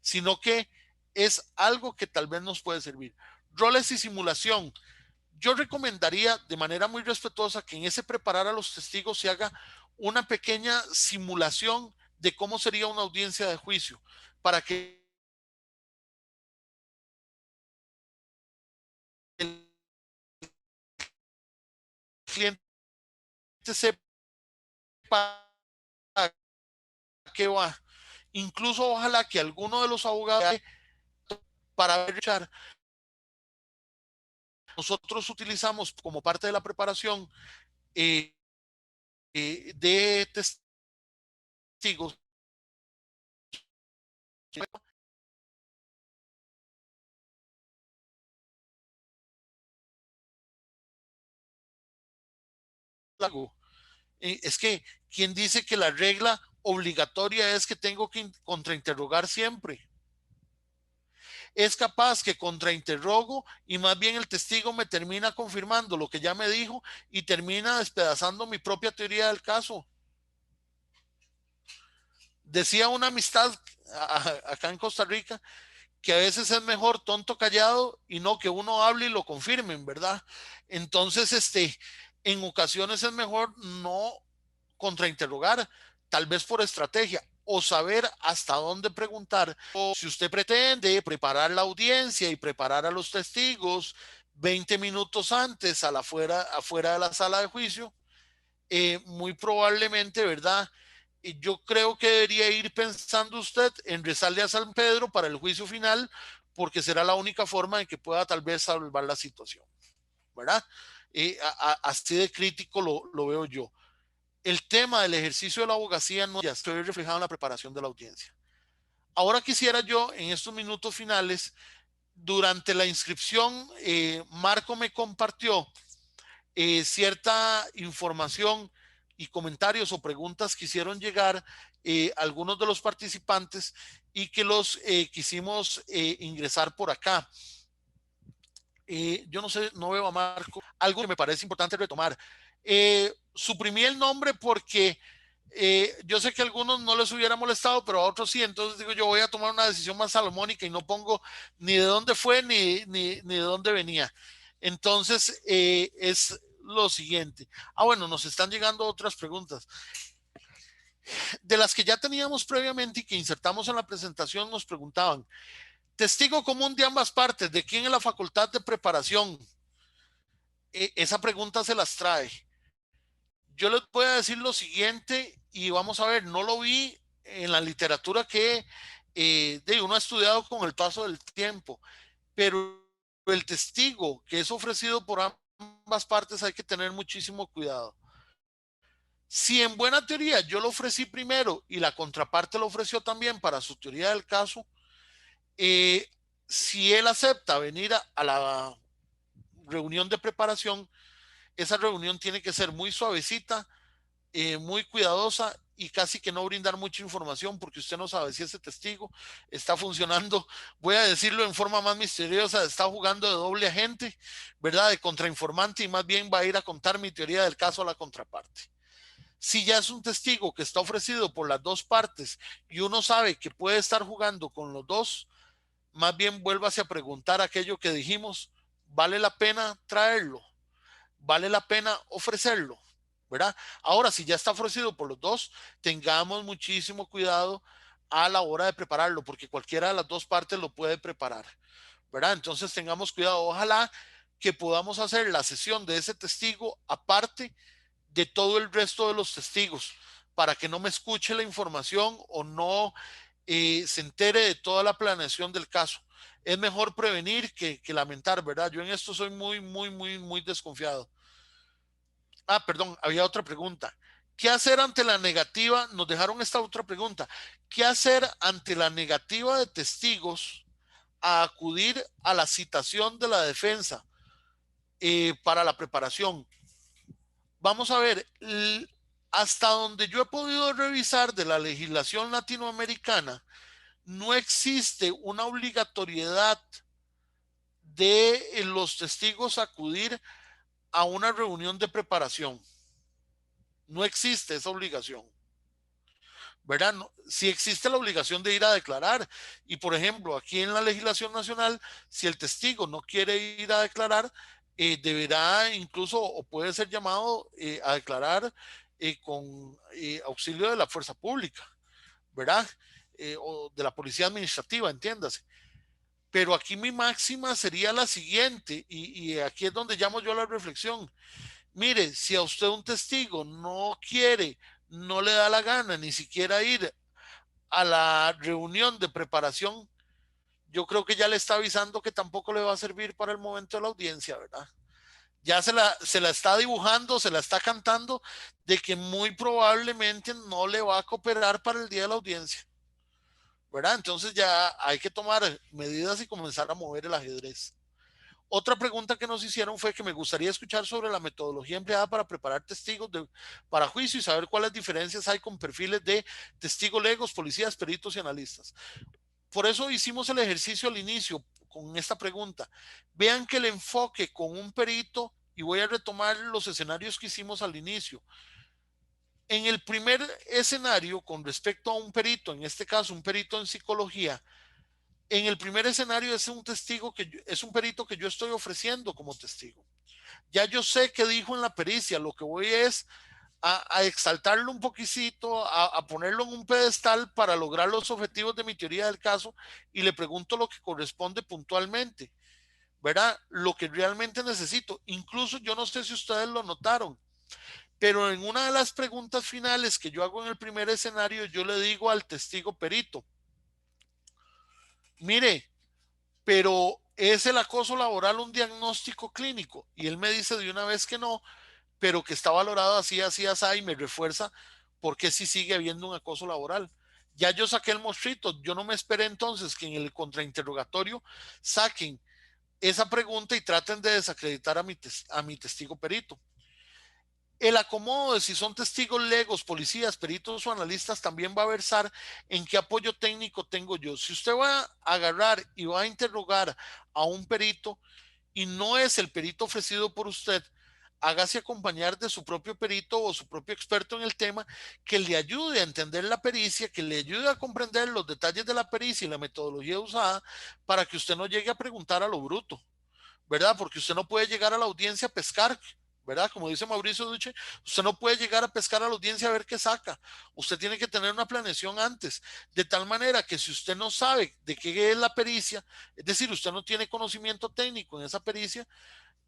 sino que es algo que tal vez nos puede servir. Roles y simulación. Yo recomendaría de manera muy respetuosa que en ese preparar a los testigos se haga una pequeña simulación de cómo sería una audiencia de juicio, para que el cliente sepa a qué va. Incluso ojalá que alguno de los abogados para ver, nosotros utilizamos como parte de la preparación eh, de testigos es que quien dice que la regla obligatoria es que tengo que contrainterrogar siempre. Es capaz que contrainterrogo y más bien el testigo me termina confirmando lo que ya me dijo y termina despedazando mi propia teoría del caso. Decía una amistad acá en Costa Rica que a veces es mejor tonto callado y no que uno hable y lo confirmen, ¿verdad? Entonces, en ocasiones es mejor no contrainterrogar, tal vez por estrategia, o saber hasta dónde preguntar. O si usted pretende preparar la audiencia y preparar a los testigos 20 minutos antes afuera de la sala de juicio, muy probablemente, ¿verdad? Yo creo que debería ir pensando usted en rezarle a San Pedro para el juicio final, porque será la única forma en que pueda tal vez salvar la situación, ¿verdad? Así de crítico lo veo yo. El tema del ejercicio de la abogacía no ya estoy reflejado en la preparación de la audiencia. Ahora quisiera yo, en estos minutos finales, durante la inscripción, Marco me compartió cierta información y comentarios o preguntas que hicieron llegar algunos de los participantes y que los quisimos ingresar por acá. Yo no sé, no veo a Marco. Algo que me parece importante retomar. Suprimí el nombre porque yo sé que a algunos no les hubiera molestado, pero a otros sí. Entonces digo, yo voy a tomar una decisión más salomónica y no pongo ni de dónde fue ni de dónde venía. Entonces, es lo siguiente. Bueno, nos están llegando otras preguntas. De las que ya teníamos previamente y que insertamos en la presentación, nos preguntaban, testigo común de ambas partes, ¿de quién es la facultad de preparación? Esa pregunta se las trae. Yo les voy a decir lo siguiente y vamos a ver, no lo vi en la literatura que uno ha estudiado con el paso del tiempo, pero el testigo que es ofrecido por ambas partes hay que tener muchísimo cuidado. Si en buena teoría yo lo ofrecí primero y la contraparte lo ofreció también para su teoría del caso, eh, si él acepta venir a la reunión de preparación, esa reunión tiene que ser muy suavecita, muy cuidadosa y casi que no brindar mucha información porque usted no sabe si ese testigo está funcionando, voy a decirlo en forma más misteriosa, está jugando de doble agente, ¿verdad? De contrainformante y más bien va a ir a contar mi teoría del caso a la contraparte. Si ya es un testigo que está ofrecido por las dos partes y uno sabe que puede estar jugando con los dos, más bien vuélvase a preguntar aquello que dijimos, ¿vale la pena traerlo? ¿Vale la pena ofrecerlo? ¿Verdad? Ahora, si ya está ofrecido por los dos, tengamos muchísimo cuidado a la hora de prepararlo, porque cualquiera de las dos partes lo puede preparar, ¿verdad? Entonces tengamos cuidado. Ojalá que podamos hacer la sesión de ese testigo aparte de todo el resto de los testigos, para que no me escuche la información o no se entere de toda la planeación del caso. Es mejor prevenir que lamentar, ¿verdad? Yo en esto soy muy desconfiado. Perdón, había otra pregunta. ¿Qué hacer ante la negativa? Nos dejaron esta otra pregunta. ¿Qué hacer ante la negativa de testigos a acudir a la citación de la defensa para la preparación. Vamos a ver, hasta donde yo he podido revisar de la legislación latinoamericana, no existe una obligatoriedad de los testigos acudir a una reunión de preparación. No existe esa obligación, ¿verdad? No, sí existe la obligación de ir a declarar. Y, por ejemplo, aquí en la legislación nacional, si el testigo no quiere ir a declarar, deberá incluso o puede ser llamado a declarar con auxilio de la fuerza pública, ¿verdad? O de la policía administrativa, entiéndase. Pero aquí mi máxima sería la siguiente, y aquí es donde llamo yo a la reflexión. Mire, si a usted un testigo no quiere, no le da la gana ni siquiera ir a la reunión de preparación, yo creo que ya le está avisando que tampoco le va a servir para el momento de la audiencia, ¿verdad? Ya se la está dibujando, se la está cantando de que muy probablemente no le va a cooperar para el día de la audiencia, ¿verdad? Entonces ya hay que tomar medidas y comenzar a mover el ajedrez. Otra pregunta que nos hicieron fue que me gustaría escuchar sobre la metodología empleada para preparar testigos para juicio y saber cuáles diferencias hay con perfiles de testigos legos, policías, peritos y analistas. Por eso hicimos el ejercicio al inicio con esta pregunta. Vean que el enfoque con un perito, y voy a retomar los escenarios que hicimos al inicio. En el primer escenario, con respecto a un perito, en este caso un perito en psicología, en el primer escenario es un testigo es un perito que yo estoy ofreciendo como testigo. Ya yo sé qué dijo en la pericia, lo que voy es a exaltarlo un poquitito, a ponerlo en un pedestal para lograr los objetivos de mi teoría del caso y le pregunto lo que corresponde puntualmente, ¿verdad? Lo que realmente necesito. Incluso yo no sé si ustedes lo notaron, pero en una de las preguntas finales que yo hago en el primer escenario, yo le digo al testigo perito, mire, pero ¿es el acoso laboral un diagnóstico clínico? Y él me dice de una vez que no, pero que está valorado así, así, así, y me refuerza porque sí sigue habiendo un acoso laboral. Ya yo saqué el mostrito, yo no me esperé entonces que en el contrainterrogatorio saquen esa pregunta y traten de desacreditar a mi testigo perito. El acomodo de si son testigos legos, policías, peritos o analistas también va a versar en qué apoyo técnico tengo yo. Si usted va a agarrar y va a interrogar a un perito y no es el perito ofrecido por usted, hágase acompañar de su propio perito o su propio experto en el tema que le ayude a entender la pericia, que le ayude a comprender los detalles de la pericia y la metodología usada para que usted no llegue a preguntar a lo bruto, ¿verdad? Porque usted no puede llegar a la audiencia a pescar, ¿verdad? Como dice Mauricio Duche, usted no puede llegar a pescar a la audiencia a ver qué saca. Usted tiene que tener una planeación antes, de tal manera que si usted no sabe de qué es la pericia, es decir, usted no tiene conocimiento técnico en esa pericia,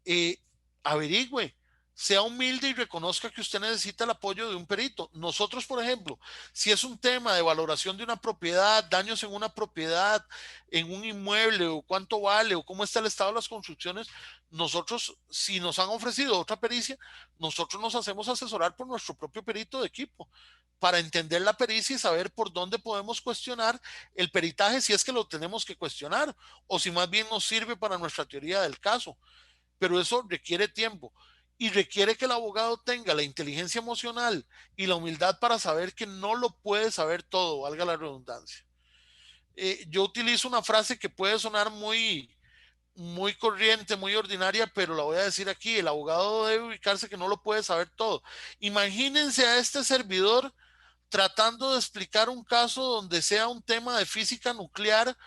eh, averigüe, sea humilde y reconozca que usted necesita el apoyo de un perito. Nosotros, por ejemplo, si es un tema de valoración de una propiedad, daños en una propiedad, en un inmueble, o cuánto vale, o cómo está el estado de las construcciones, nosotros, si nos han ofrecido otra pericia, nosotros nos hacemos asesorar por nuestro propio perito de equipo para entender la pericia y saber por dónde podemos cuestionar el peritaje si es que lo tenemos que cuestionar o si más bien nos sirve para nuestra teoría del caso, pero eso requiere tiempo y requiere que el abogado tenga la inteligencia emocional y la humildad para saber que no lo puede saber todo, valga la redundancia. Yo utilizo una frase que puede sonar muy corriente, muy ordinaria, pero la voy a decir aquí, el abogado debe ubicarse que no lo puede saber todo. Imagínense a este servidor tratando de explicar un caso donde sea un tema de física nuclear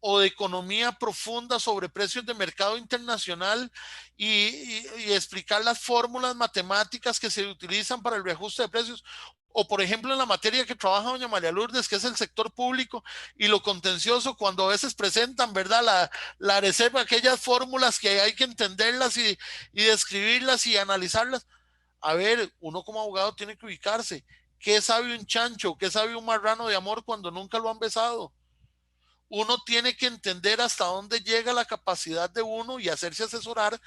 o de economía profunda sobre precios de mercado internacional y explicar las fórmulas matemáticas que se utilizan para el reajuste de precios. O, por ejemplo, en la materia que trabaja doña María Lourdes, que es el sector público y lo contencioso, cuando a veces presentan, ¿verdad? La reserva, aquellas fórmulas que hay que entenderlas y describirlas y analizarlas. A ver, uno como abogado tiene que ubicarse. ¿Qué sabe un chancho? ¿Qué sabe un marrano de amor cuando nunca lo han besado? Uno tiene que entender hasta dónde llega la capacidad de uno y hacerse asesorar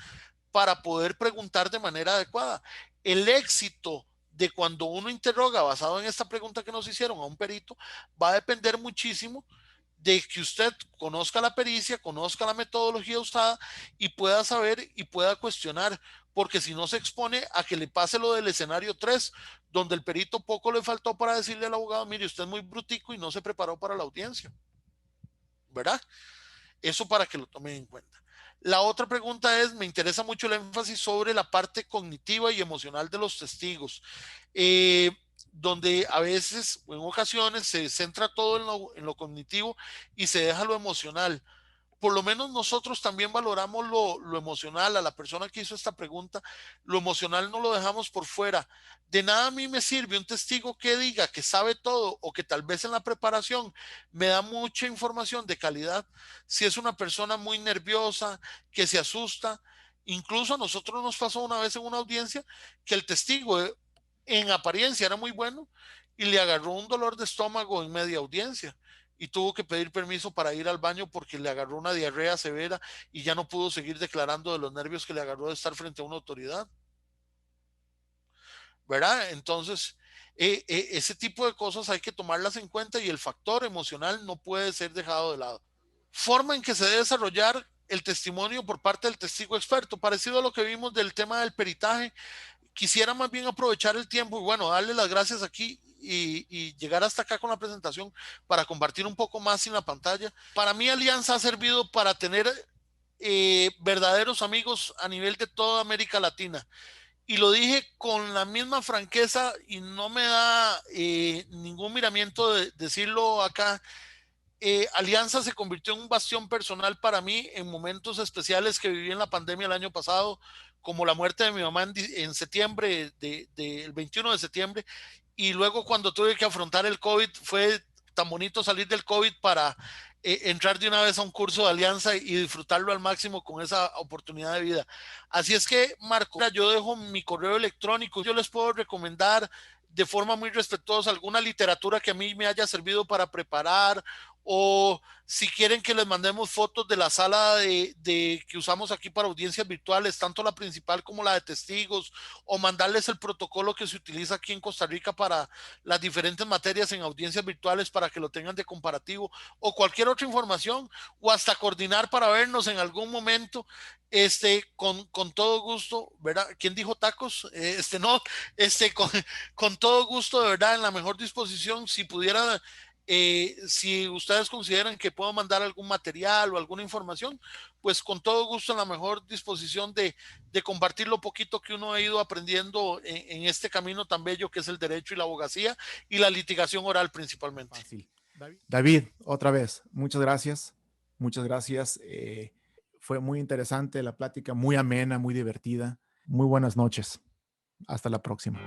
para poder preguntar de manera adecuada. El éxito de cuando uno interroga basado en esta pregunta que nos hicieron a un perito va a depender muchísimo de que usted conozca la pericia, conozca la metodología usada y pueda saber y pueda cuestionar, porque si no se expone a que le pase lo del escenario 3, donde el perito poco le faltó para decirle al abogado, mire, usted es muy brutico y no se preparó para la audiencia, ¿verdad? Eso para que lo tomen en cuenta. La otra pregunta es, me interesa mucho el énfasis sobre la parte cognitiva y emocional de los testigos, donde a veces, o en ocasiones, se centra todo en lo cognitivo y se deja lo emocional. Por lo menos nosotros también valoramos lo emocional. A la persona que hizo esta pregunta, lo emocional no lo dejamos por fuera. De nada a mí me sirve un testigo que diga que sabe todo o que tal vez en la preparación me da mucha información de calidad, si es una persona muy nerviosa, que se asusta. Incluso a nosotros nos pasó una vez en una audiencia que el testigo en apariencia era muy bueno y le agarró un dolor de estómago en media audiencia y tuvo que pedir permiso para ir al baño porque le agarró una diarrea severa y ya no pudo seguir declarando de los nervios que le agarró de estar frente a una autoridad, ¿verdad? Entonces, ese tipo de cosas hay que tomarlas en cuenta y el factor emocional no puede ser dejado de lado. Forma en que se debe desarrollar el testimonio por parte del testigo experto, parecido a lo que vimos del tema del peritaje. Quisiera más bien aprovechar el tiempo y bueno, darle las gracias aquí y llegar hasta acá con la presentación para compartir un poco más en la pantalla. Para mí Alianza ha servido para tener verdaderos amigos a nivel de toda América Latina. Y lo dije con la misma franqueza y no me da ningún miramiento de decirlo acá. Alianza se convirtió en un bastión personal para mí en momentos especiales que viví en la pandemia el año pasado, como la muerte de mi mamá en septiembre, el 21 de septiembre, y luego cuando tuve que afrontar el COVID, fue tan bonito salir del COVID para entrar de una vez a un curso de Alianza y disfrutarlo al máximo con esa oportunidad de vida. Así es que, Marco, yo dejo mi correo electrónico, yo les puedo recomendar de forma muy respetuosa alguna literatura que a mí me haya servido para preparar, o si quieren que les mandemos fotos de la sala que usamos aquí para audiencias virtuales, tanto la principal como la de testigos, o mandarles el protocolo que se utiliza aquí en Costa Rica para las diferentes materias en audiencias virtuales para que lo tengan de comparativo, o cualquier otra información, o hasta coordinar para vernos en algún momento, con todo gusto, ¿verdad? ¿Quién dijo tacos? No, con todo gusto, de verdad, en la mejor disposición, si pudiera, si ustedes consideran que puedo mandar algún material o alguna información, pues con todo gusto en la mejor disposición de compartir lo poquito que uno ha ido aprendiendo en este camino tan bello que es el derecho y la abogacía y la litigación oral principalmente. Fácil. David, otra vez, muchas gracias. Muchas gracias. Fue muy interesante la plática, muy amena, muy divertida. Muy buenas noches. Hasta la próxima.